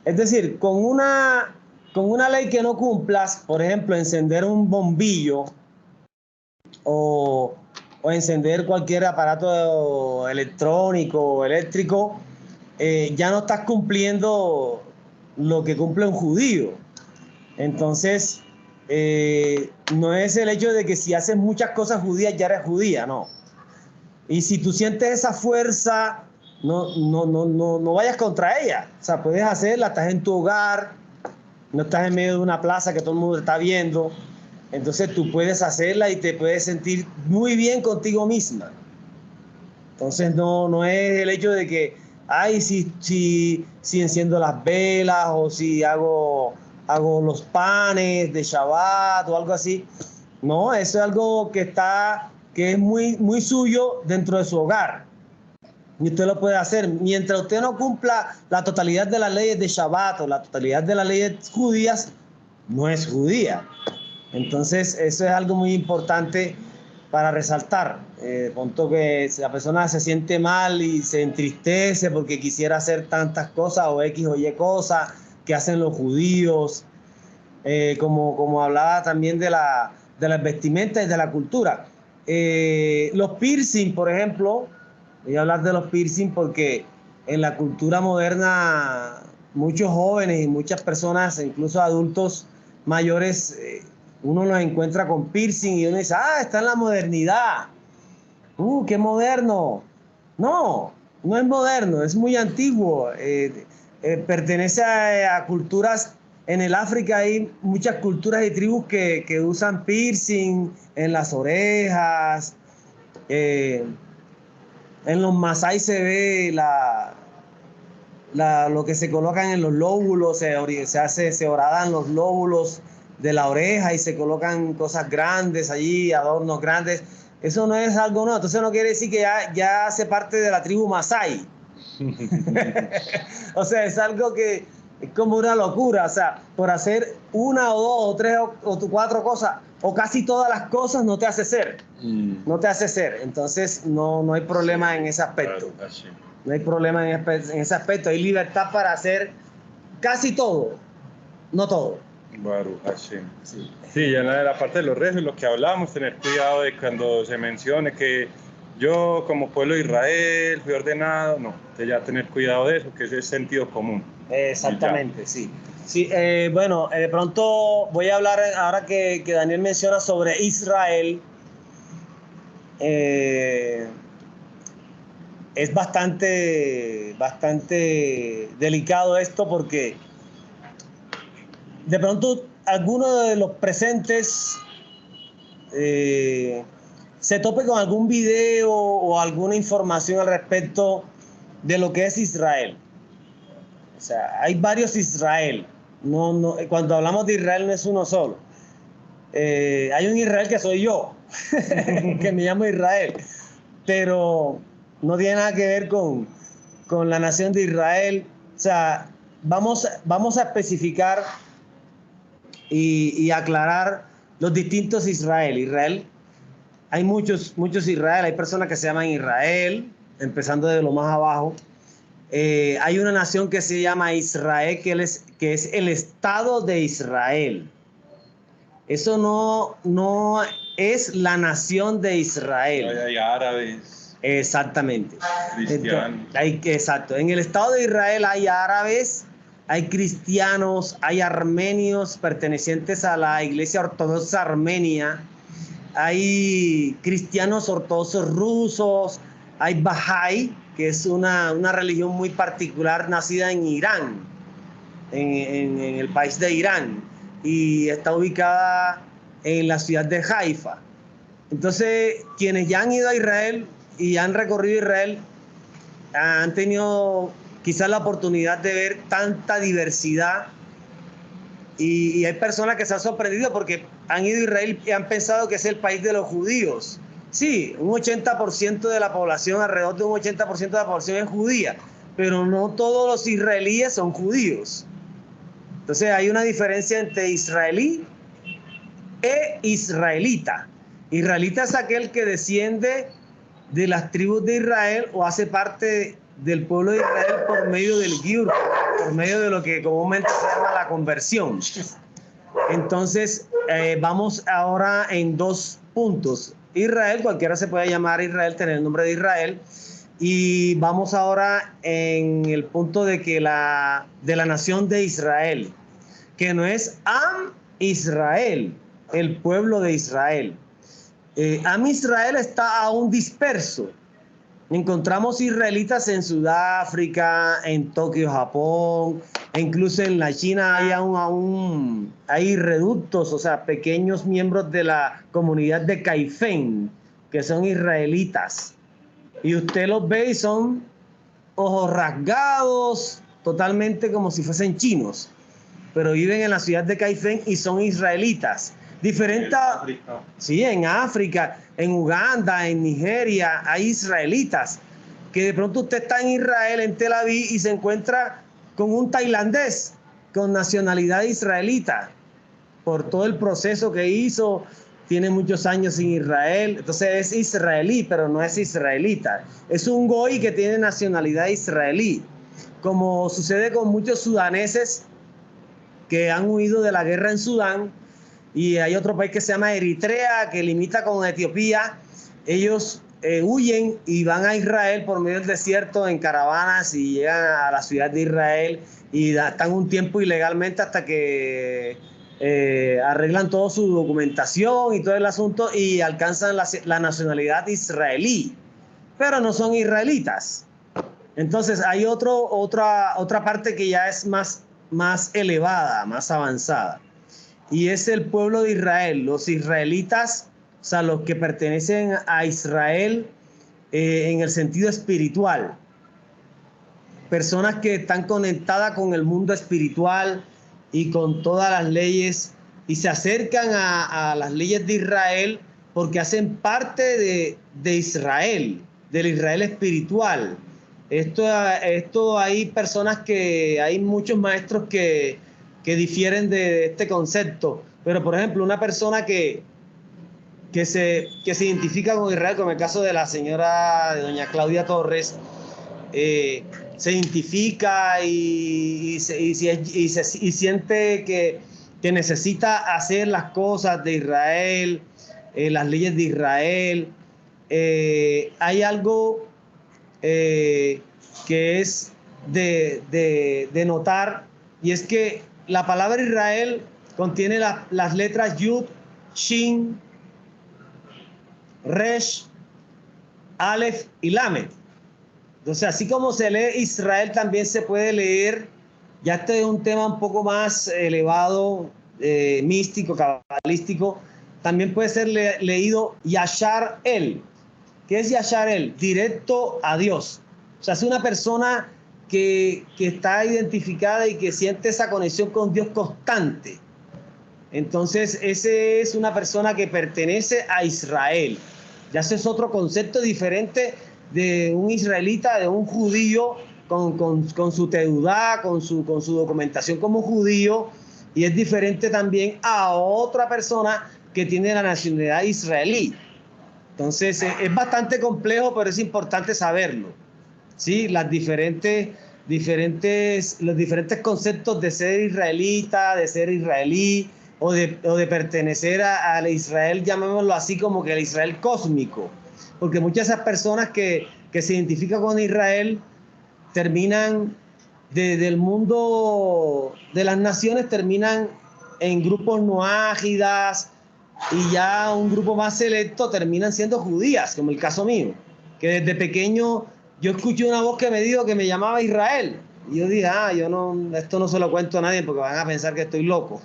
Es decir, con una ley que no cumplas, por ejemplo, encender un bombillo o encender cualquier aparato electrónico o eléctrico, ya no estás cumpliendo lo que cumple un judío. Entonces, no es el hecho de que si haces muchas cosas judías ya eres judía, no. Y si tú sientes esa fuerza, no vayas contra ella. O sea, puedes hacerla, estás en tu hogar, no estás en medio de una plaza que todo el mundo está viendo. Entonces tú puedes hacerla y te puedes sentir muy bien contigo misma. Entonces no es el hecho de que, si enciendo las velas o si hago los panes de Shabbat o algo así. No, eso es algo que es muy, muy suyo dentro de su hogar. Y usted lo puede hacer. Mientras usted no cumpla la totalidad de las leyes de Shabbat o la totalidad de las leyes judías, no es judía. Entonces, eso es algo muy importante para resaltar. Punto que la persona se siente mal y se entristece porque quisiera hacer tantas cosas o X o Y cosas que hacen los judíos, como hablaba también de las vestimentas y de la cultura. Los piercing, por ejemplo, voy a hablar de los piercing porque en la cultura moderna muchos jóvenes y muchas personas, incluso adultos mayores, uno los encuentra con piercing y uno dice, está en la modernidad. ¡Qué moderno! No, No es moderno, es muy antiguo. Pertenece a culturas. En el África hay muchas culturas y tribus que usan piercing en las orejas. En los Masái se ve lo que se colocan en los lóbulos, se horadan los lóbulos de la oreja y se colocan cosas grandes allí, adornos grandes. Eso no es algo nuevo, entonces no quiere decir que ya hace parte de la tribu Masái. O sea, es algo que es como una locura, o sea, por hacer una o dos o tres o cuatro cosas, o casi todas las cosas, no te hace ser. No te hace ser, entonces no hay problema en ese aspecto. No hay problema en ese aspecto, hay libertad para hacer casi todo, no todo. Baruch Hashem. Sí, ya en la parte de los rezos, lo que hablamos, tener cuidado de cuando se mencione que yo como pueblo de Israel fui ordenado, no, de ya tener cuidado de eso, que ese es sentido común. Exactamente, sí. Sí, bueno, de pronto voy a hablar ahora que Daniel menciona sobre Israel. Es bastante delicado esto porque de pronto alguno de los presentes se tope con algún video o alguna información al respecto de lo que es Israel. O sea, hay varios Israel. Cuando hablamos de Israel no es uno solo. Hay un Israel que soy yo, que me llamo Israel, pero no tiene nada que ver con la nación de Israel. O sea, vamos a especificar y aclarar los distintos Israel. Hay muchos Israel, hay personas que se llaman Israel, empezando desde lo más abajo. Hay una nación que se llama Israel, que es el Estado de Israel. Eso no es la nación de Israel. Hay árabes. Exactamente. Cristianos. Exacto. En el Estado de Israel hay árabes, hay cristianos, hay armenios pertenecientes a la Iglesia Ortodoxa Armenia, hay cristianos ortodoxos rusos, hay Bahá'í, que es una religión muy particular nacida en Irán, en el país de Irán, y está ubicada en la ciudad de Haifa. Entonces, quienes ya han ido a Israel y han recorrido Israel han tenido quizás la oportunidad de ver tanta diversidad y hay personas que se han sorprendido porque han ido a Israel y han pensado que es el país de los judíos. Sí, un 80% de la población, alrededor de un 80% de la población es judía, pero no todos los israelíes son judíos. Entonces hay una diferencia entre israelí e israelita. Israelita es aquel que desciende de las tribus de Israel o hace parte del pueblo de Israel por medio del giur, por medio de lo que comúnmente se llama la conversión. Entonces, vamos ahora en dos puntos. Israel, cualquiera se puede llamar Israel, tener el nombre de Israel. Y vamos ahora en el punto de que de la nación de Israel, que no es Am Israel, el pueblo de Israel. Am Israel está aún disperso. Encontramos israelitas en Sudáfrica, en Tokio, Japón, e incluso en la China hay reductos, o sea, pequeños miembros de la comunidad de Caifén, que son israelitas. Y usted los ve y son ojos rasgados, totalmente como si fuesen chinos, pero viven en la ciudad de Caifén y son israelitas. Diferente a, sí, en África, en Uganda, en Nigeria, hay israelitas que de pronto usted está en Israel, en Tel Aviv, y se encuentra con un tailandés con nacionalidad israelita por todo el proceso que hizo. Tiene muchos años en Israel, entonces es israelí, pero no es israelita. Es un goy que tiene nacionalidad israelí, como sucede con muchos sudaneses que han huido de la guerra en Sudán. Y hay otro país que se llama Eritrea, que limita con Etiopía. Ellos huyen y van a Israel por medio del desierto en caravanas y llegan a la ciudad de Israel y están un tiempo ilegalmente hasta que arreglan toda su documentación y todo el asunto y alcanzan la nacionalidad israelí, pero no son israelitas. Entonces hay otra parte que ya es más elevada, más avanzada, y es el pueblo de Israel, los israelitas, o sea, los que pertenecen a Israel en el sentido espiritual, personas que están conectadas con el mundo espiritual y con todas las leyes y se acercan a las leyes de Israel porque hacen parte de Israel, del Israel espiritual. Esto hay personas hay muchos maestros que difieren de este concepto, pero por ejemplo, una persona que se identifica con Israel, como el caso de la señora, de doña Claudia Torres, se identifica y siente que necesita hacer las cosas de Israel, las leyes de Israel. Hay algo que es de notar, y es que la palabra Israel contiene las letras Yud, Shin, Resh, Aleph y Lamed. Entonces, así como se lee Israel, también se puede leer, ya este es un tema un poco más elevado, místico, cabalístico, también puede ser leído Yashar El. ¿Qué es Yashar El? Directo a Dios. O sea, es una persona que está identificada y que siente esa conexión con Dios constante. Entonces, ese es una persona que pertenece a Israel. Ya ese es otro concepto diferente de un israelita, de un judío con su teudá, con su documentación como judío, y es diferente también a otra persona que tiene la nacionalidad israelí. Entonces, es bastante complejo, pero es importante saberlo, ¿sí? Los diferentes conceptos de ser israelita, de ser israelí, o de pertenecer al Israel, llamémoslo así, como que el Israel cósmico. Porque muchas de esas personas que se identifican con Israel terminan del mundo de las naciones, terminan en grupos noágidas, y ya un grupo más selecto terminan siendo judías, como el caso mío, que desde pequeño yo escuché una voz que me dijo que me llamaba Israel. Y yo dije, esto no se lo cuento a nadie porque van a pensar que estoy loco.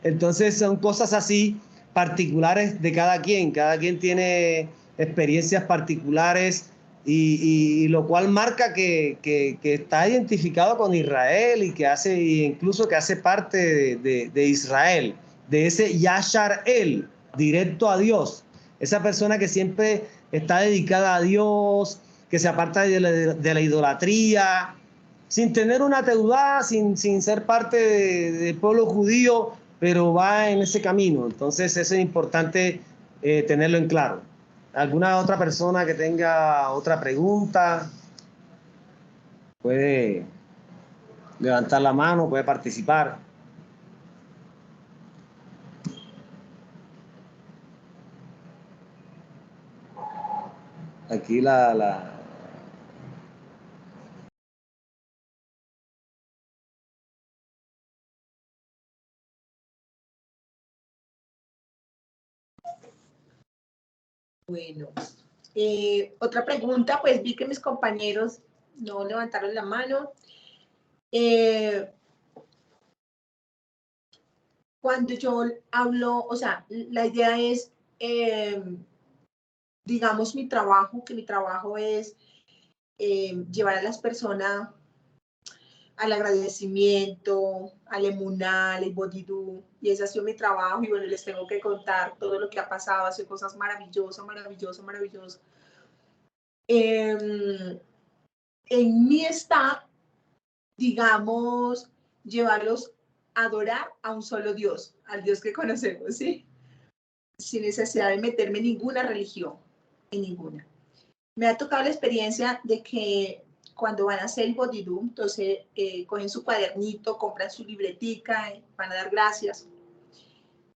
Entonces son cosas así particulares de cada quien tiene experiencias particulares y lo cual marca que está identificado con Israel y incluso que hace parte de Israel, de ese Yashar El, directo a Dios. Esa persona que siempre está dedicada a Dios, que se aparta de la idolatría, sin tener una teudá, sin ser parte del pueblo judío, pero va en ese camino. Entonces eso es importante tenerlo en claro. ¿Alguna otra persona que tenga otra pregunta? Puede levantar la mano, puede participar. Aquí Bueno, otra pregunta, pues vi que mis compañeros no levantaron la mano. Cuando yo hablo, o sea, la idea es, digamos, mi trabajo es llevar a las personas al agradecimiento, al emuná, al bodhidú, y ese ha sido mi trabajo, y bueno, les tengo que contar todo lo que ha pasado, hace cosas maravillosas, maravillosas, maravillosas. En mí está, digamos, llevarlos a adorar a un solo Dios, al Dios que conocemos, ¿sí? Sin necesidad de meterme en ninguna religión, en ninguna. Me ha tocado la experiencia de que cuando van a hacer el bodhidú, entonces cogen su cuadernito, compran su libretica, van a dar gracias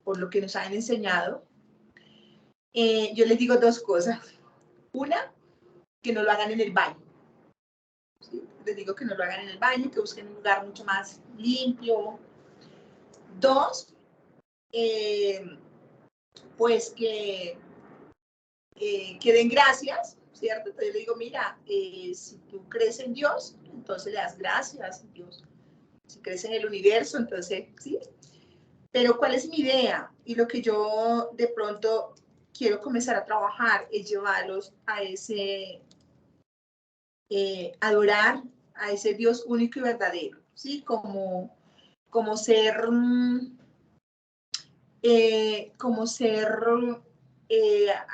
por lo que nos han enseñado. Yo les digo dos cosas. Una, que no lo hagan en el baño. ¿Sí? Les digo que no lo hagan en el baño, que busquen un lugar mucho más limpio. Dos, pues que den gracias, ¿cierto? Entonces yo le digo, mira, si tú crees en Dios, entonces le das gracias a Dios. Si crees en el universo, entonces, ¿sí? Pero ¿cuál es mi idea? Y lo que yo de pronto quiero comenzar a trabajar es llevarlos a ese, adorar a ese Dios único y verdadero, ¿sí? Como ser,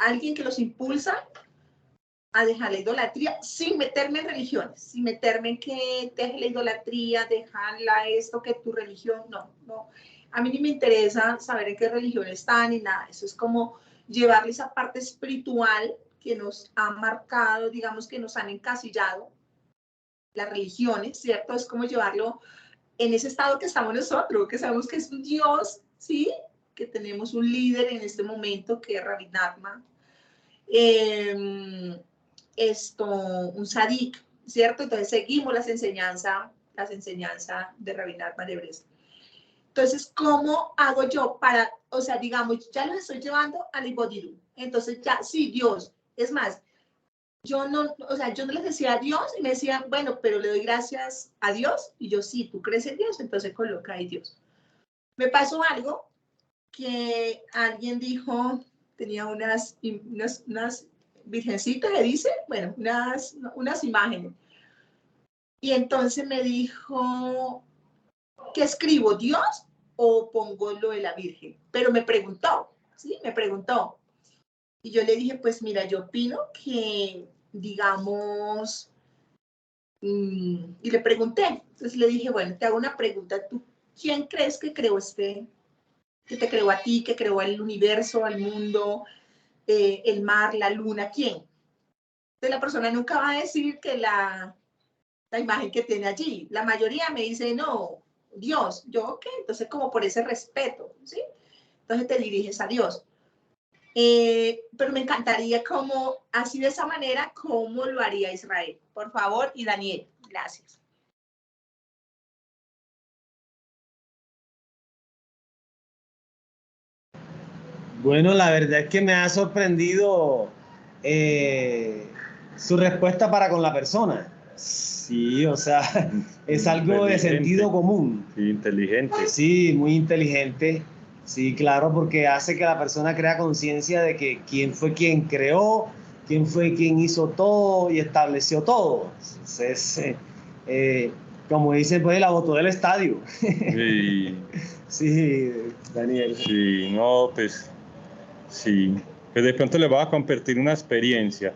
alguien que los impulsa a dejar la idolatría sin meterme en religiones, sin meterme en que deje la idolatría, dejarla esto, que tu religión, no, no. A mí ni me interesa saber en qué religión están ni nada. Eso es como llevarle esa parte espiritual que nos ha marcado, digamos que nos han encasillado las religiones, ¿cierto? Es como llevarlo en ese estado que estamos nosotros, que sabemos que es un Dios, ¿sí? Que tenemos un líder en este momento que es Rabbi Nachman. Un sadik, ¿cierto? Entonces seguimos las enseñanzas de Rabbi Nachman de Bresla. Entonces, ¿cómo hago yo para, o sea, digamos, ya los estoy llevando al Ibodiru? Entonces ya, sí, Dios, es más, yo no, o sea, yo no les decía a Dios y me decían, bueno, pero le doy gracias a Dios, y yo, sí, tú crees en Dios, entonces coloca ahí Dios. Me pasó algo que alguien dijo, tenía unas virgencitas, le dice, bueno, unas imágenes. Y entonces me dijo, ¿qué escribo, Dios o pongo lo de la Virgen? Pero me preguntó, ¿sí? Me preguntó. Y yo le dije, pues mira, yo opino que, digamos, y le pregunté. Entonces le dije, bueno, te hago una pregunta. ¿Tú quién crees que creó que te creó a ti, que creó el universo, al mundo, el mar, la luna? ¿Quién? Entonces la persona nunca va a decir que la imagen que tiene allí. La mayoría me dice, no, Dios. Yo, ok, entonces como por ese respeto, ¿sí? Entonces te diriges a Dios. Pero me encantaría como, así de esa manera, cómo lo haría Israel. Por favor, y Daniel, gracias. Bueno, la verdad es que me ha sorprendido su respuesta para con la persona. Sí, o sea, es algo de sentido común. Sí, inteligente. Sí, muy inteligente. Sí, claro, porque hace que la persona crea conciencia de que quién fue quien creó, quién fue quien hizo todo y estableció todo. Entonces, como dicen, pues la botó del estadio. Sí, Sí, Daniel. sí, no, pues sí. Pues de pronto le voy a compartir una experiencia.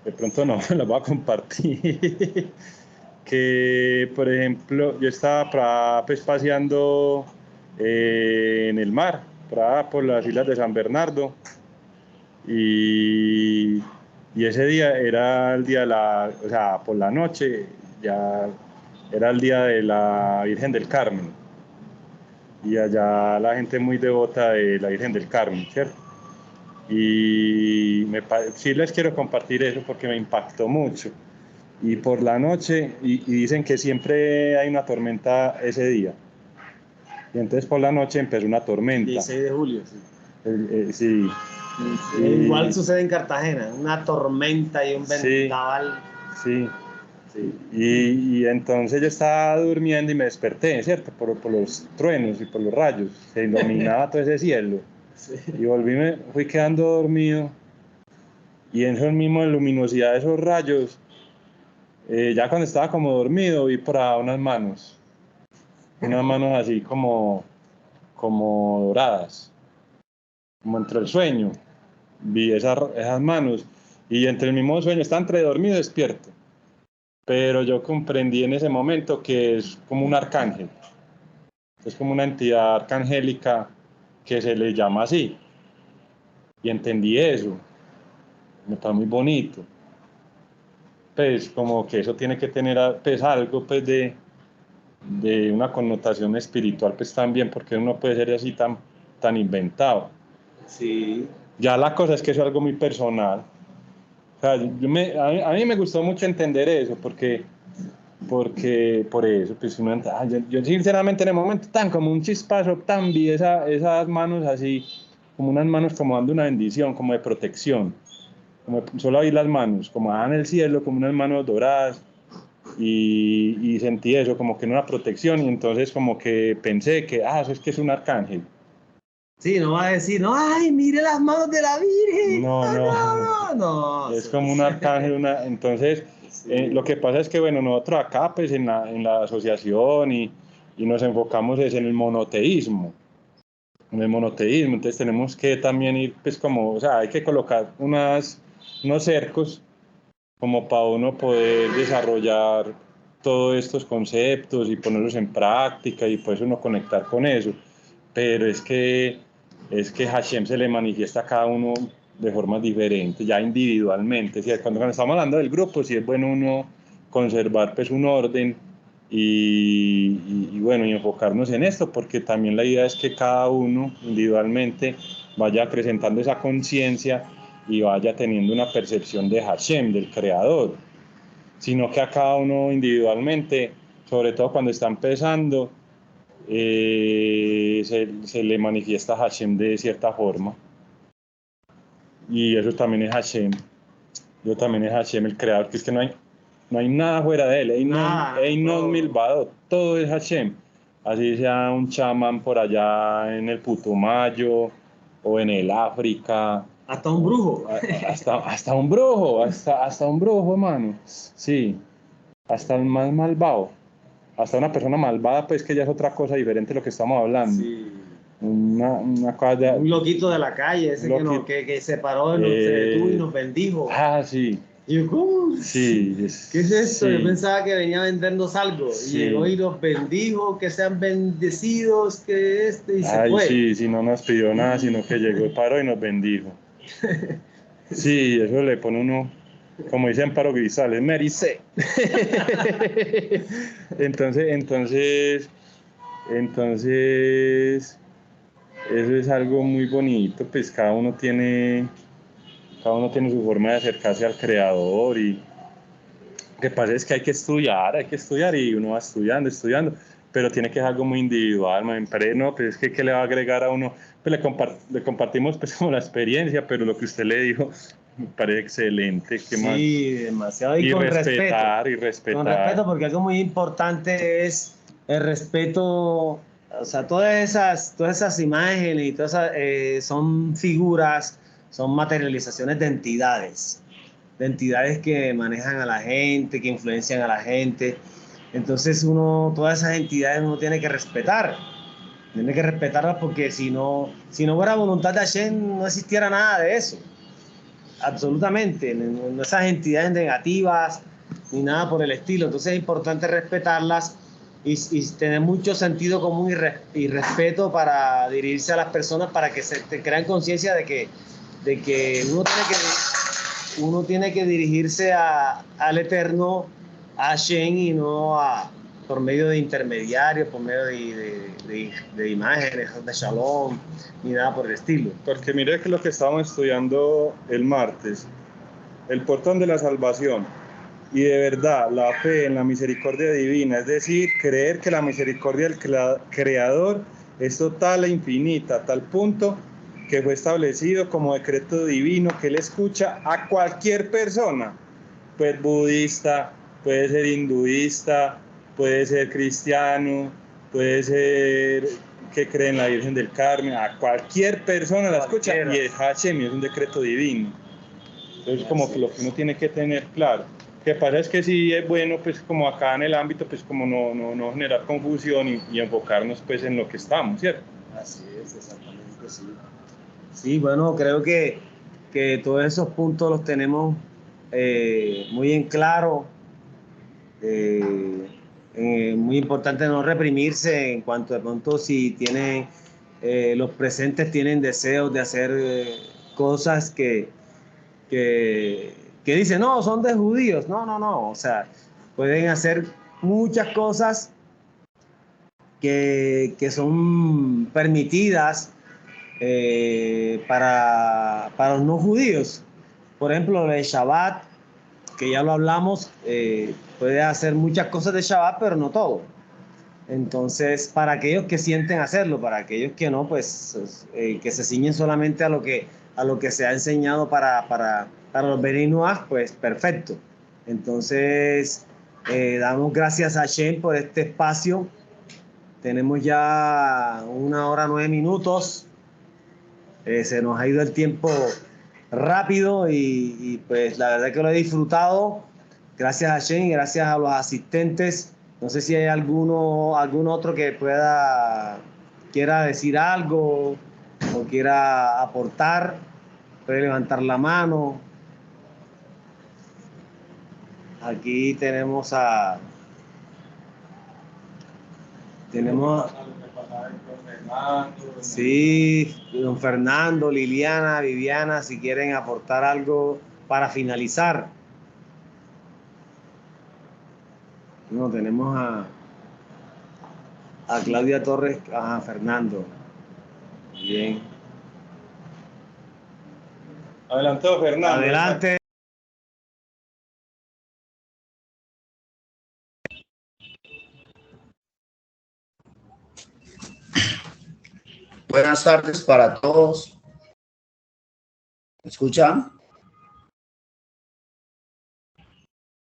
De pronto no, la voy a compartir. Que, por ejemplo, yo estaba pues, paseando en el mar, por las islas de San Bernardo, y ese día era el día de o sea, por la noche, ya era el día de la Virgen del Carmen, y allá la gente muy devota de la Virgen del Carmen, ¿cierto? Y sí les quiero compartir eso porque me impactó mucho. Y por la noche, y dicen que siempre hay una tormenta ese día. Y entonces por la noche empezó una tormenta. 16 de julio, sí. Sí. Sí, igual sucede en Cartagena, una tormenta y un vendaval. Sí. Sí. Y entonces yo estaba durmiendo y me desperté, ¿cierto? Por los truenos y por los rayos. Se iluminaba todo ese cielo. Sí. Y fui quedando dormido. Y en esa misma luminosidad de esos rayos, ya cuando estaba como dormido, vi por ahí unas manos así como doradas, como entre el sueño. Vi esas manos y entre el mismo sueño, estaba entre dormido y despierto. Pero yo comprendí en ese momento que es como un arcángel. Es como una entidad arcangélica que se le llama así. Y entendí eso. Me está muy bonito. Pues como que eso tiene que tener pues, algo pues de una connotación espiritual pues también, porque uno puede ser así tan inventado. Sí. Ya la cosa es que eso es algo muy personal. O sea, a mí me gustó mucho entender eso, porque por eso, pues yo sinceramente en el momento tan como un chispazo, tan vi esas manos así, como unas manos como dando una bendición, como de protección. como solo vi las manos, como en el cielo, como unas manos doradas, y sentí eso, como que en una protección, y entonces como que pensé que, eso es que es un arcángel. Sí, no va a decir, no, ay, mire las manos de la Virgen. No. Es como un arcángel, entonces, sí. Lo que pasa es que, bueno, nosotros acá, pues en la asociación y nos enfocamos es en el monoteísmo. Entonces tenemos que también ir, pues como, o sea, hay que colocar unos cercos como para uno poder desarrollar todos estos conceptos y ponerlos en práctica y pues uno conectar con eso. Pero es que Hashem se le manifiesta a cada uno de formas diferentes, ya individualmente. ¿Sí? Cuando estamos hablando del grupo, sí es bueno uno conservar pues un orden y bueno, y enfocarnos en esto, porque también la idea es que cada uno individualmente vaya acrecentando esa conciencia y vaya teniendo una percepción de Hashem, del Creador, sino que a cada uno individualmente, sobre todo cuando está empezando, se le manifiesta Hashem de cierta forma. Y eso también es Hashem. Yo también es Hashem, el Creador, que es que no hay nada fuera de él. Einon Milvado, todo es Hashem. Así sea un chamán por allá en el Putumayo o en el África. Hasta un brujo. Hasta un brujo, hasta un brujo, hermano. Sí, hasta el más malvado. Hasta una persona malvada, pues que ya es otra cosa diferente de lo que estamos hablando. Sí. Una cosa un loquito de la calle, ese que se paró, se detuvo y nos bendijo. Sí. Y yo, ¿cómo? Sí. ¿Qué es esto? Sí. Yo pensaba que venía a vendernos algo. Sí. Y llegó y nos bendijo, que sean bendecidos, que y se fue. Sí, no nos pidió nada, sino que llegó, paró y nos bendijo. Sí, eso le pone uno, como dice Amparo Grisales, mericé. Entonces, eso es algo muy bonito, pues cada uno tiene su forma de acercarse al Creador y lo que pasa es que hay que estudiar y uno va estudiando, pero tiene que ser algo muy individual, no, pues es que ¿qué le va a agregar a uno? Pues le compartimos pues como la experiencia, pero lo que usted le dijo me parece excelente. Sí, demasiado. Y con respetar. Con respeto, porque algo muy importante es el respeto. O sea, todas esas imágenes y todas esas, son figuras, son materializaciones de entidades que manejan a la gente, que influencian a la gente. Entonces todas esas entidades uno tiene que respetar. Tiene que respetarlas porque si no fuera voluntad de Hashem, no existiera nada de eso. Absolutamente. No esas entidades negativas ni nada por el estilo. Entonces es importante respetarlas y tener mucho sentido común y respeto para dirigirse a las personas, para que se crean conciencia de que uno tiene que dirigirse al Eterno, a Hashem, y no por medio de intermediarios, por medio de imágenes, de shalom, ni nada por el estilo. Porque mire que lo que estábamos estudiando el martes, el portón de la salvación, y de verdad la fe en la misericordia divina, es decir, creer que la misericordia del Creador es total e infinita, a tal punto que fue establecido como decreto divino, que Él escucha a cualquier persona, puede ser budista, puede ser hinduista, puede ser cristiano, puede ser que cree en la Virgen del Carmen, a cualquier persona la escucha, y es Hashem, es un decreto divino. Entonces, como que lo que uno tiene que tener claro. Lo que pasa es que sí es bueno, pues como acá en el ámbito, pues como no generar confusión y enfocarnos pues en lo que estamos, ¿cierto? Así es, exactamente, sí. Sí, bueno, creo que todos esos puntos los tenemos muy en claro. Muy importante no reprimirse en cuanto de pronto si tienen los presentes tienen deseos de hacer cosas que dicen, no, son de judíos. No, o sea, pueden hacer muchas cosas que son permitidas para los no judíos. Por ejemplo, el Shabbat, que ya lo hablamos, puede hacer muchas cosas de Shabbat, pero no todo. Entonces, para aquellos que sienten hacerlo, para aquellos que no, pues que se ciñen solamente a lo que se ha enseñado para para los Beninuas, pues perfecto. Entonces, damos gracias a Shem por este espacio. Tenemos ya 1 hora 9 minutos. Se nos ha ido el tiempo rápido y pues la verdad que lo he disfrutado. Gracias a Shem y gracias a los asistentes. No sé si hay algún otro que quiera decir algo o quiera aportar. Puede levantar la mano. Aquí tenemos sí, don Fernando, Liliana, Viviana, si quieren aportar algo para finalizar. No, tenemos a Claudia Torres, a Fernando. Bien. Adelante, don Fernando. Adelante. Buenas tardes para todos. ¿Me escuchan?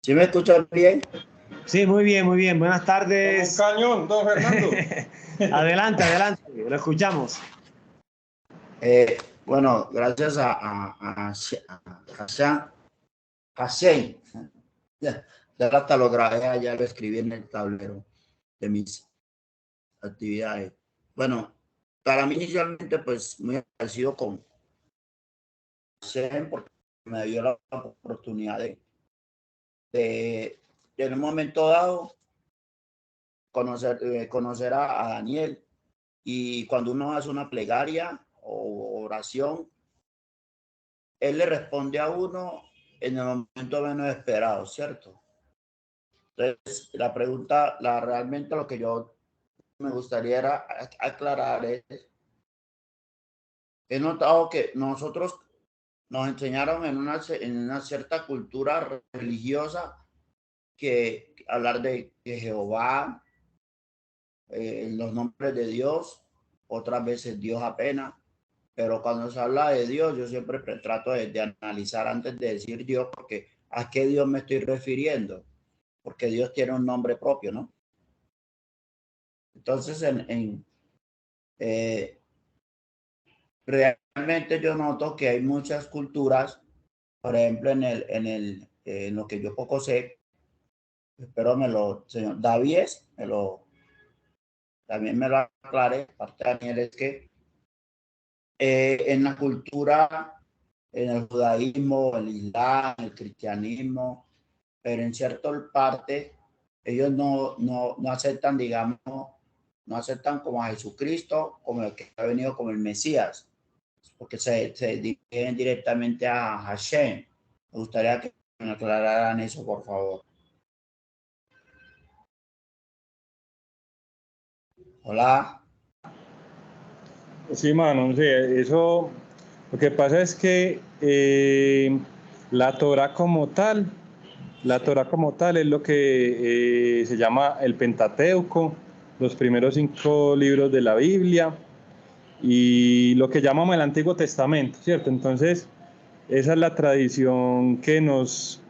¿Sí me escuchan bien? Sí, muy bien, muy bien. Buenas tardes. Un cañón, don Fernando. Adelante, lo escuchamos. Bueno, gracias a Shane. Ya hasta lo grabé, ya lo escribí en el tablero de mis actividades. Bueno, para mí inicialmente pues muy agradecido con Shane porque me dio la oportunidad de en un momento dado conocer a Daniel. Y cuando uno hace una plegaria o oración, él le responde a uno en el momento menos esperado, ¿cierto? Entonces, la pregunta, realmente lo que yo me gustaría era aclarar es, he notado que nosotros nos enseñaron en una cierta cultura religiosa que hablar de Jehová, los nombres de Dios, otras veces Dios apenas. Pero cuando se habla de Dios, yo siempre trato de analizar antes de decir Dios, porque ¿a qué Dios me estoy refiriendo? Porque Dios tiene un nombre propio, ¿no? Entonces, realmente yo noto que hay muchas culturas, por ejemplo, en lo que yo poco sé, espero señor David, también me lo aclare, parte de Daniel, es que en la cultura, en el judaísmo, el islam, el cristianismo, pero en cierta parte ellos no aceptan, digamos, no aceptan como a Jesucristo, como el que ha venido como el Mesías, porque se dirigen directamente a Hashem. Me gustaría que me aclararan eso, por favor. Hola. Sí, mano, sí, eso, lo que pasa es que la Torá como tal es lo que se llama el Pentateuco, los primeros 5 libros de la Biblia y lo que llamamos el Antiguo Testamento, ¿cierto? Entonces, esa es la tradición que nos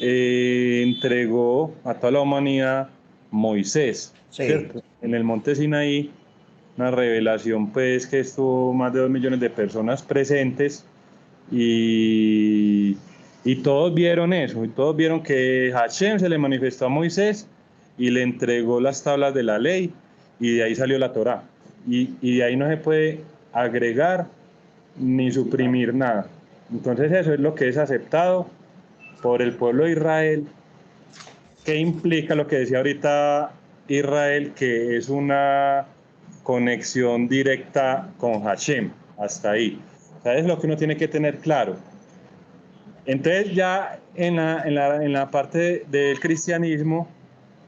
entregó a toda la humanidad Moisés, Sí. ¿cierto? En el monte Sinaí, una revelación pues que estuvo más de 2 millones de personas presentes y todos vieron eso, y todos vieron que Hashem se le manifestó a Moisés y le entregó las tablas de la ley y de ahí salió la Torá y de ahí no se puede agregar ni suprimir nada. Entonces eso es lo que es aceptado por el pueblo de Israel. ¿Qué implica lo que decía ahorita Israel? Que es una conexión directa con Hashem, hasta ahí. ¿Sabes lo que uno tiene que tener claro? Entonces ya en la parte del cristianismo,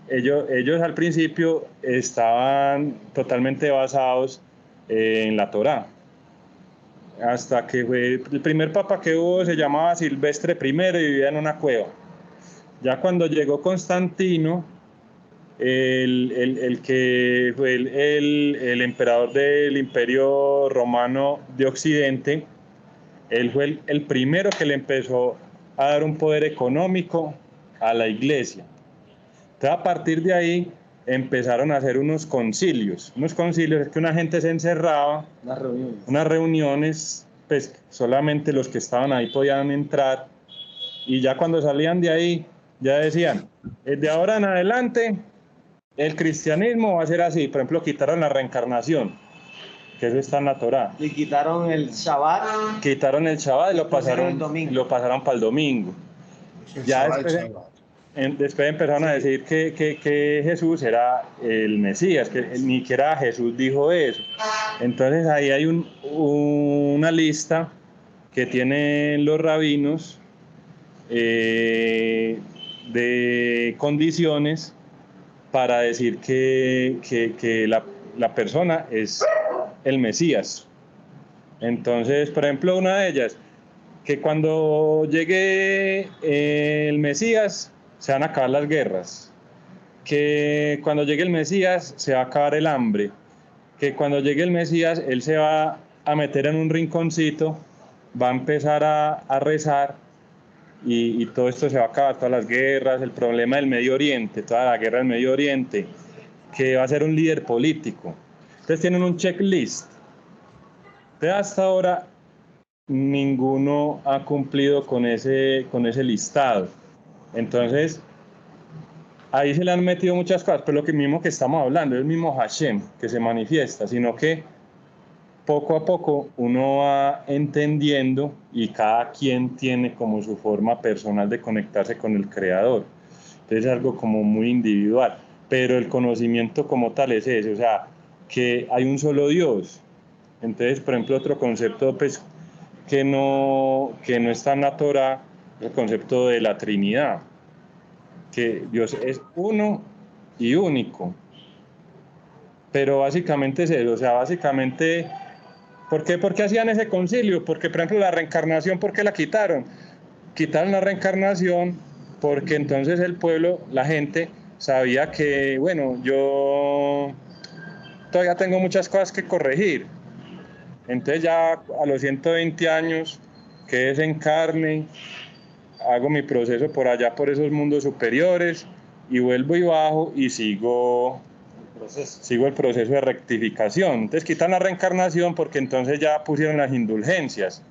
ellos al principio estaban totalmente basados en la Torá. Hasta que fue el primer papa que hubo se llamaba Silvestre I y vivía en una cueva. Ya cuando llegó Constantino, el que fue el emperador del Imperio Romano de Occidente, él fue el primero que le empezó a dar un poder económico a la iglesia. Entonces, a partir de ahí empezaron a hacer unos concilios es que una gente se encerraba, unas reuniones, pues solamente los que estaban ahí podían entrar, y ya cuando salían de ahí, ya decían, de ahora en adelante, el cristianismo va a ser así. Por ejemplo, quitaron la reencarnación, que eso está en la Torá. Y quitaron el Shabbat. Quitaron el Shabbat y lo pasaron para el domingo. Ya después empezaron a decir que Jesús era el Mesías, que ni siquiera Jesús dijo eso. Entonces ahí hay una lista que tienen los rabinos de condiciones para decir que la persona es el Mesías. Entonces, por ejemplo, una de ellas, que cuando llegue el Mesías se van a acabar las guerras, que cuando llegue el Mesías se va a acabar el hambre, que cuando llegue el Mesías él se va a meter en un rinconcito, va a empezar a rezar y todo esto se va a acabar, todas las guerras, el problema del Medio Oriente, toda la guerra del Medio Oriente, que va a ser un líder político. Entonces tienen un checklist. Entonces hasta ahora ninguno ha cumplido con ese listado. Entonces ahí se le han metido muchas cosas, pero lo mismo que estamos hablando es el mismo Hashem que se manifiesta, sino que poco a poco uno va entendiendo y cada quien tiene como su forma personal de conectarse con el Creador. Entonces es algo como muy individual, pero el conocimiento como tal es ese, o sea, que hay un solo Dios. Entonces, por ejemplo, otro concepto pues, que no está en la Torá, el concepto de la Trinidad, que Dios es uno y único. Pero básicamente es eso, o sea, básicamente, ¿por qué hacían ese concilio? Porque, por ejemplo, la reencarnación, ¿por qué la quitaron? Quitaron la reencarnación porque entonces el pueblo, la gente, sabía que, bueno, yo todavía tengo muchas cosas que corregir. Entonces ya a los 120 años que desencarne, hago mi proceso por allá, por esos mundos superiores, y vuelvo y bajo y sigo el proceso de rectificación. Entonces quitan la reencarnación porque entonces ya pusieron las indulgencias.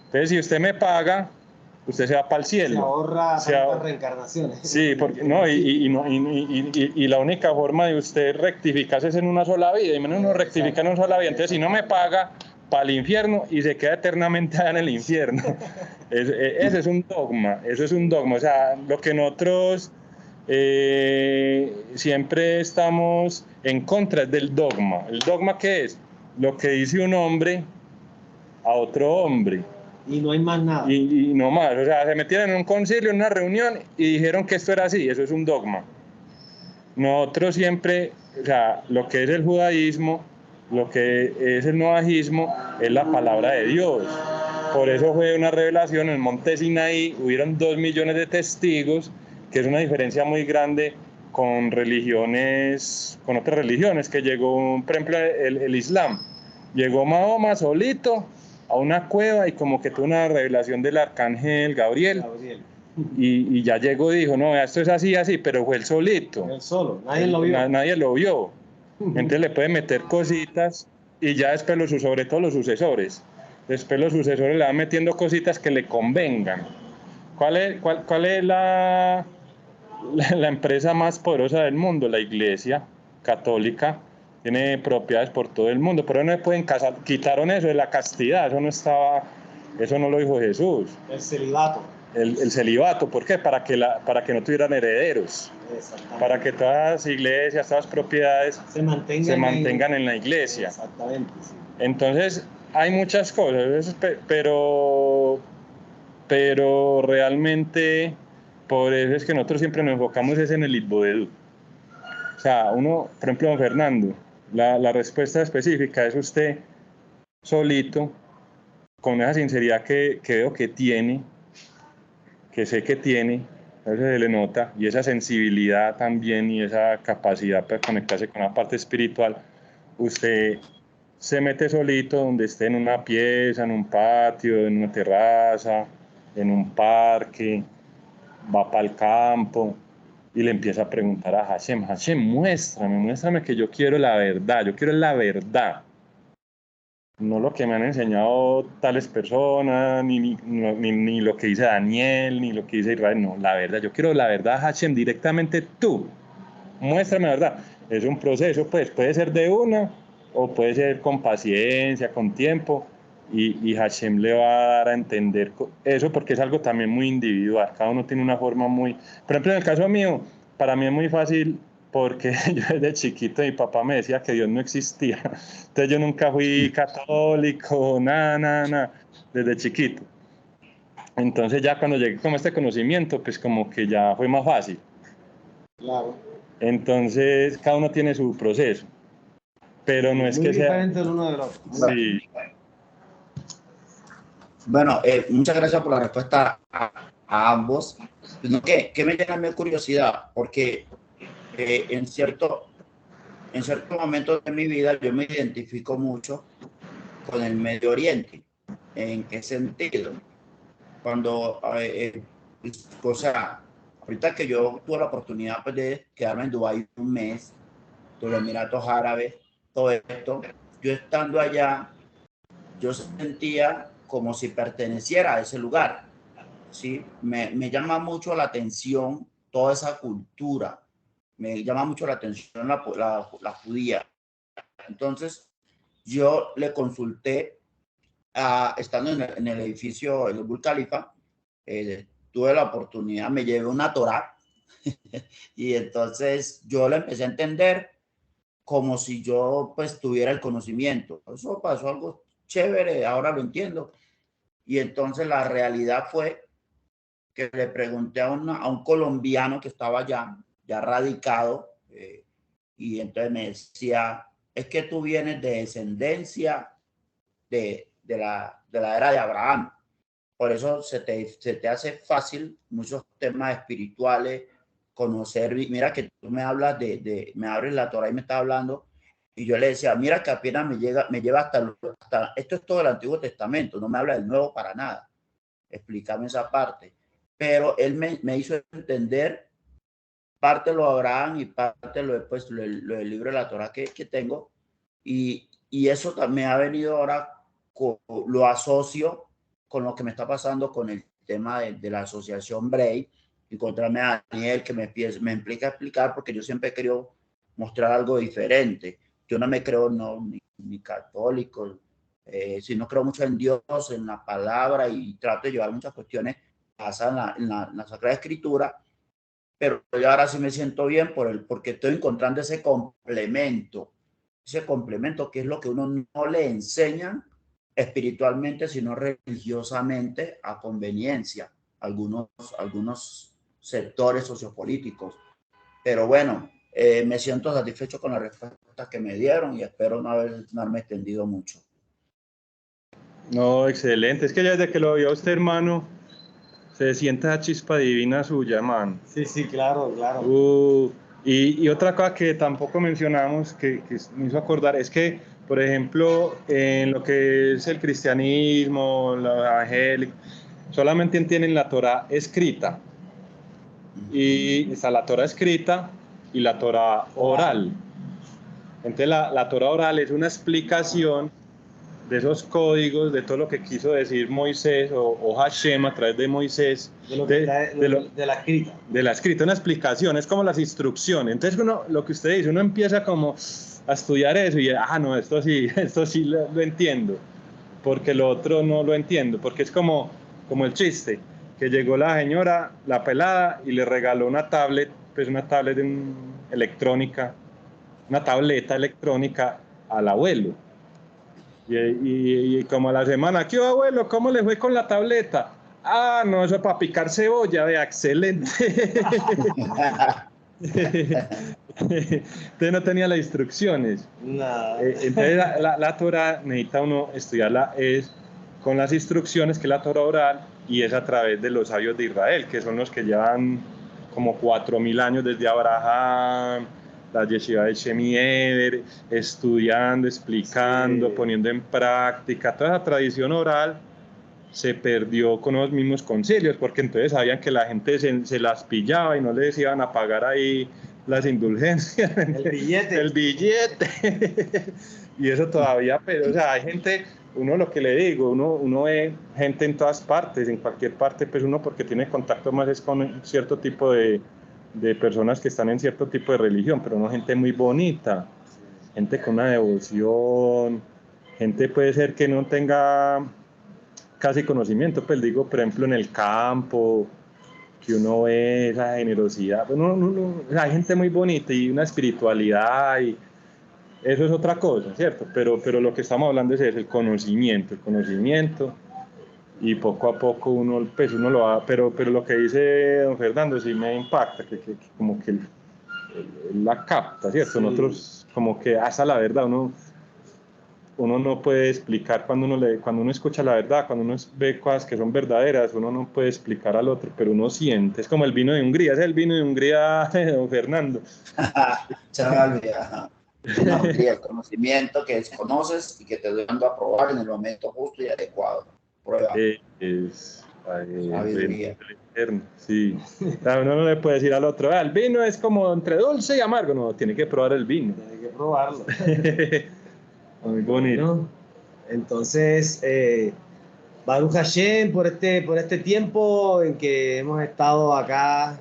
Entonces si usted me paga, usted se va para el cielo. Se ahorra tantas reencarnaciones. Sí, porque, no, y la única forma de usted rectificarse es en una sola vida, y menos uno rectifica en una sola vida. Entonces si no me paga, para el infierno y se queda eternamente allá en el infierno. Ese es un dogma, eso es un dogma. O sea, lo que nosotros siempre estamos en contra es del dogma. ¿El dogma qué es? Lo que dice un hombre a otro hombre. Y no hay más nada. Y no más. O sea, se metieron en un concilio, en una reunión y dijeron que esto era así. Eso es un dogma. Nosotros siempre, o sea, lo que es el judaísmo, lo que es el noajismo, es la palabra de Dios. Por eso fue una revelación en el monte Sinaí, hubieron 2 millones de testigos, que es una diferencia muy grande con religiones, con otras religiones, que llegó, por ejemplo, el Islam. Llegó Mahoma solito a una cueva y como que tuvo una revelación del arcángel Gabriel. Y ya llegó y dijo, no, esto es así, así, pero fue él solito. Él solo, nadie lo vio. Nadie lo vio. Entonces le puede meter cositas y ya después, sobre todo los sucesores, después los sucesores le van metiendo cositas que le convengan. ¿Cuál es la empresa más poderosa del mundo? La Iglesia Católica. Tiene propiedades por todo el mundo, pero no se pueden casar. Quitaron eso de la castidad, eso no lo dijo Jesús. El celibato. El celibato, ¿por qué? Para que no tuvieran herederos, para que todas las iglesias, todas las propiedades se mantengan en la iglesia. Exactamente. Sí. Entonces, hay muchas cosas, pero realmente, por eso es que nosotros siempre nos enfocamos es en el Itbodedut. O sea, uno, por ejemplo, don Fernando, la respuesta específica es usted solito, con esa sinceridad que veo que tiene, que sé que tiene, eso se le nota, y esa sensibilidad también y esa capacidad para conectarse con la parte espiritual, usted se mete solito donde esté, en una pieza, en un patio, en una terraza, en un parque, va para el campo y le empieza a preguntar a Hashem, Hashem, muéstrame que yo quiero la verdad, yo quiero la verdad. No lo que me han enseñado tales personas, ni lo que dice Daniel, ni lo que dice Israel, no, la verdad, yo quiero la verdad, Hashem, directamente tú, muéstrame la verdad. Es un proceso, pues, puede ser de una, o puede ser con paciencia, con tiempo, y Hashem le va a dar a entender eso, porque es algo también muy individual, cada uno tiene una forma muy... Por ejemplo, en el caso mío, para mí es muy fácil, porque yo desde chiquito mi papá me decía que Dios no existía, entonces yo nunca fui católico, nada, desde chiquito. Entonces ya cuando llegué con este conocimiento, pues como que ya fue más fácil. Claro. Entonces cada uno tiene su proceso, pero no es Muy que sea... diferente el uno del otro. Sí. Bueno, muchas gracias por la respuesta a ambos. ¿Qué me llena mi curiosidad? Porque en cierto momento de mi vida yo me identifico mucho con el Medio Oriente. ¿En qué sentido? Cuando, o sea, ahorita que yo tuve la oportunidad pues, de quedarme en Dubái un mes, de los Emiratos Árabes, todo esto, yo estando allá, yo sentía como si perteneciera a ese lugar, ¿sí? Me llama mucho la atención toda esa cultura, me llama mucho la atención la judía. Entonces, yo le consulté, estando en el edificio, el Burj Khalifa, tuve la oportunidad, me llevé una Torá y entonces yo la empecé a entender como si yo pues tuviera el conocimiento. Eso pasó algo chévere, ahora lo entiendo. Y entonces la realidad fue que le pregunté a un colombiano que estaba allá, ya radicado, y entonces me decía, es que tú vienes de descendencia de la era de Abraham. Por eso se te hace fácil muchos temas espirituales, conocer. Mira que tú me hablas me abres la Torah y me estás hablando, y yo le decía, mira que apenas me lleva hasta, esto es todo el Antiguo Testamento, no me habla del Nuevo para nada. Explícame esa parte. Pero él me hizo entender parte lo de Abraham y parte lo del libro de la Torah que tengo, y eso también ha venido ahora, lo asocio con lo que me está pasando con el tema de la asociación Bray, encontrarme a Daniel que me implica explicar, porque yo siempre he querido mostrar algo diferente. Yo no me creo ni católico, sino creo mucho en Dios, en la palabra, y trato de llevar muchas cuestiones basadas en la Sagrada Escritura, pero yo ahora sí me siento bien porque estoy encontrando ese complemento que es lo que uno no le enseñan espiritualmente, sino religiosamente a conveniencia, algunos sectores sociopolíticos. Pero bueno, me siento satisfecho con las respuestas que me dieron y espero no haberme extendido mucho. No, excelente. Es que ya desde que lo vio usted, hermano, se siente esa chispa divina suya, hermano. Sí, claro. Y otra cosa que tampoco mencionamos, que me hizo acordar, es que, por ejemplo, en lo que es el cristianismo, la evangélica, solamente tienen la Torah escrita. Y está la Torah escrita y la Torah oral. Entonces la Torah oral es una explicación de esos códigos, de todo lo que quiso decir Moisés o Hashem a través de Moisés, de la escrita. De la escrita, una explicación, es como las instrucciones. Entonces lo que usted dice, uno empieza como a estudiar eso y, no, esto sí lo entiendo, porque lo otro no lo entiendo, porque es como el chiste, que llegó la señora, la pelada, y le regaló una tablet, pues una tablet electrónica, una tableta electrónica al abuelo. Y como a la semana, ¿qué abuelo? ¿Cómo le fue con la tableta? No, eso para picar cebolla, vea, excelente. Entonces no tenía las instrucciones. No. Entonces la Torah necesita uno estudiarla es con las instrucciones, que es la Torah oral, y es a través de los sabios de Israel, que son los que llevan como 4.000 años desde Abraham, la yeshiva de Shemi Eder, estudiando, explicando, Sí. poniendo en práctica, toda esa tradición oral se perdió con los mismos concilios, porque entonces sabían que la gente se las pillaba y no les iban a pagar ahí las indulgencias, El billete. el billete. Y eso todavía, pero o sea, hay gente, uno lo que le digo, uno ve gente en todas partes, en cualquier parte, pues uno porque tiene contacto más es con cierto tipo de personas que están en cierto tipo de religión, pero no gente muy bonita, gente con una devoción, gente puede ser que no tenga casi conocimiento, pues digo, por ejemplo, en el campo, que uno ve esa generosidad, pues hay gente muy bonita y una espiritualidad y eso es otra cosa, ¿cierto? Pero lo que estamos hablando es eso, el conocimiento y poco a poco uno lo va, pero lo que dice don Fernando sí me impacta, que como que él la capta, ¿cierto? Sí. Nosotros como que hasta la verdad, uno no puede explicar cuando uno escucha la verdad, cuando uno ve cosas que son verdaderas, uno no puede explicar al otro, pero uno siente, es como el vino de Hungría, es el vino de Hungría de don Fernando. Se me olvida. Una Hungría, el conocimiento que desconoces y que te doy a probar en el momento justo y adecuado. Prueba. Es Sabiduría. sí. O sea, uno no le puede decir al otro, el vino es como entre dulce y amargo, no, tiene que probar el vino. Tiene que probarlo. Muy bonito. Bueno, entonces, Baruch Hashem por este tiempo en que hemos estado acá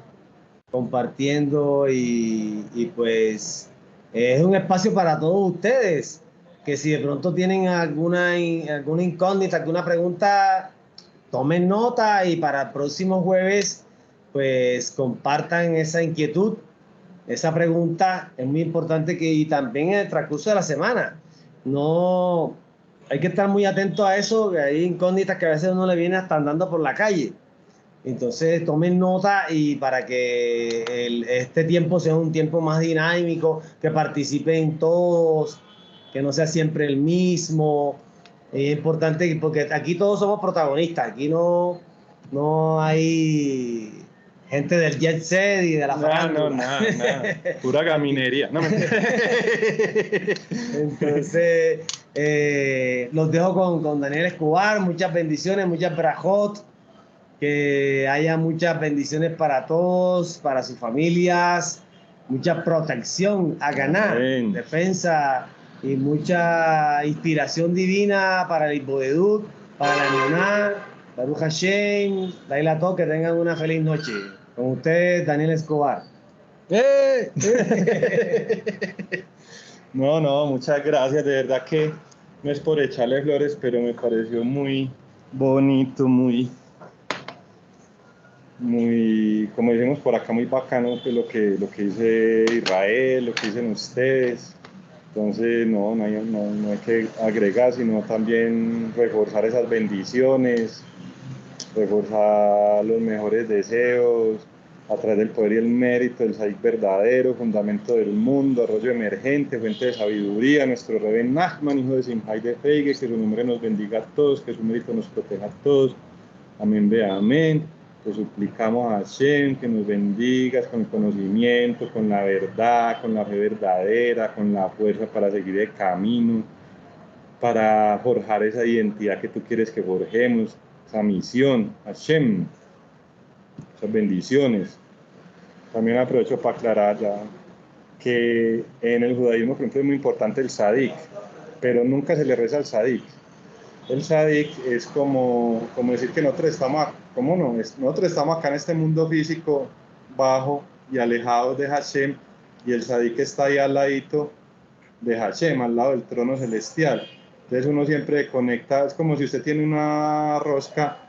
compartiendo y pues es un espacio para todos ustedes, que si de pronto tienen alguna incógnita, alguna pregunta, tomen nota y para el próximo jueves pues compartan esa inquietud, esa pregunta. Es muy importante que y también en el transcurso de la semana no hay que estar muy atento a eso, que hay incógnitas que a veces uno le viene hasta andando por la calle. Entonces tomen nota y para que este tiempo sea un tiempo más dinámico, que participen todos, que no sea siempre el mismo. Es importante porque aquí todos somos protagonistas, aquí no hay gente del jet set y de la farándula. Nada. Pura gaminería. No, Entonces, los dejo con Daniel Escobar. Muchas bendiciones, muchas brajot. Que haya muchas bendiciones para todos, para sus familias, mucha protección a ganar, Amén. defensa y mucha inspiración divina para el Ibodedut, para la Emuná, Baruch Hashem, Laila To, que tengan una feliz noche. Con ustedes, Daniel Escobar. No, muchas gracias. De verdad que no es por echarle flores, pero me pareció muy bonito, muy, como decimos por acá, muy bacano pues, lo que dice Israel, lo que dicen ustedes. Entonces, no hay que agregar, sino también reforzar esas bendiciones, reforzar los mejores deseos, a través del poder y el mérito del Sadik verdadero, fundamento del mundo, arroyo emergente, fuente de sabiduría, nuestro Reben Nachman, hijo de Simhai de Feige, que su nombre nos bendiga a todos, que su mérito nos proteja a todos. Amén, ve amén. Te suplicamos a Hashem que nos bendigas con el conocimiento, con la verdad, con la fe verdadera, con la fuerza para seguir el camino, para forjar esa identidad que tú quieres que forjemos, esa misión, Hashem, esas bendiciones. También aprovecho para aclarar ya que en el judaísmo, por ejemplo, es muy importante el Sadik, pero nunca se le reza al Sadik. El Sadik es como decir que nosotros estamos, nosotros estamos acá en este mundo físico bajo y alejados de Hashem, y el Sadik está ahí al ladito de Hashem, al lado del trono celestial. Entonces uno siempre conecta, es como si usted tiene una rosca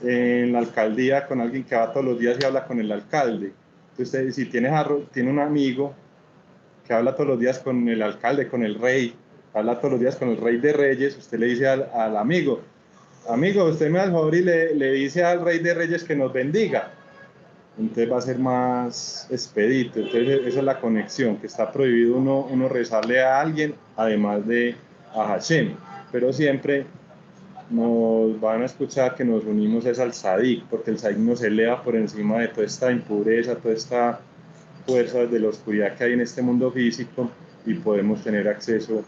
en la alcaldía con alguien que va todos los días y habla con el alcalde. Entonces si tiene un amigo que habla todos los días con el alcalde, con el rey, habla todos los días con el rey de reyes, usted le dice al amigo, usted me da el favor y le dice al rey de reyes que nos bendiga. Entonces va a ser más expedito. Entonces esa es la conexión, que está prohibido uno rezarle a alguien, además de a Hashem. Pero siempre nos van a escuchar que nos unimos es al Sadik, porque el Sadik nos eleva por encima de toda esta impureza, toda esta fuerzas de la oscuridad que hay en este mundo físico y podemos tener acceso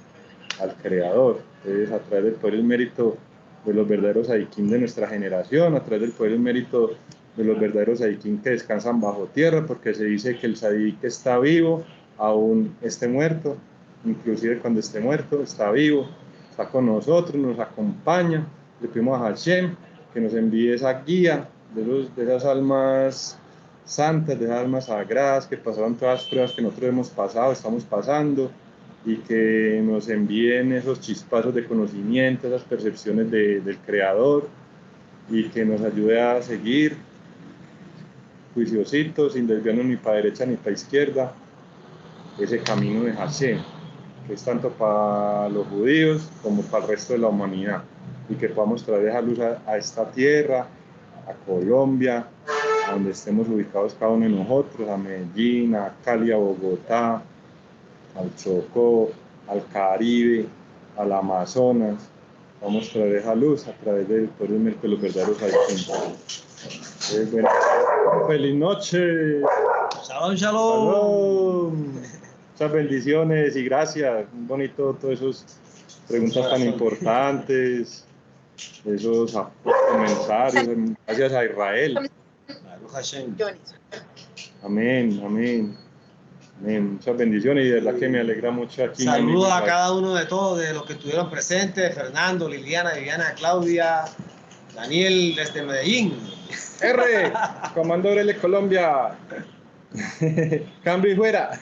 al Creador. Entonces, a través del poder y el mérito de los verdaderos Sadiquín de nuestra generación, a través del poder y el mérito de los verdaderos Sadiquín que descansan bajo tierra, porque se dice que el Sadiq está vivo, aún esté muerto, inclusive cuando esté muerto, está vivo, está con nosotros, nos acompaña. Le pedimos a Hashem que nos envíe esa guía de esas almas santas, de esas almas sagradas que pasaron todas las pruebas que nosotros hemos pasado, estamos pasando, y que nos envíen esos chispazos de conocimiento, esas percepciones del Creador, y que nos ayude a seguir juiciositos, sin desviarnos ni para derecha ni para izquierda, ese camino de Hashem, que es tanto para los judíos como para el resto de la humanidad, y que podamos traer esa luz a esta tierra, a Colombia, a donde estemos ubicados cada uno de nosotros, a Medellín, a Cali, a Bogotá, al Chocó, al Caribe, al Amazonas. Vamos a traer esa luz a través del poder y mérito de los verdaderos habitantes. Bueno, feliz noche. Shalom, shalom. Shalom. Muchas bendiciones y gracias. Muy bonito todas esas preguntas tan importantes, esos comentarios. Gracias a Israel. Amén, amén. Amén. Muchas bendiciones y de verdad que me alegra mucho aquí. Saludos a cada uno de todos, de los que estuvieron presentes, Fernando, Liliana, Viviana, Claudia, Daniel desde Medellín. R, Comando Orele Colombia. Cambio y fuera.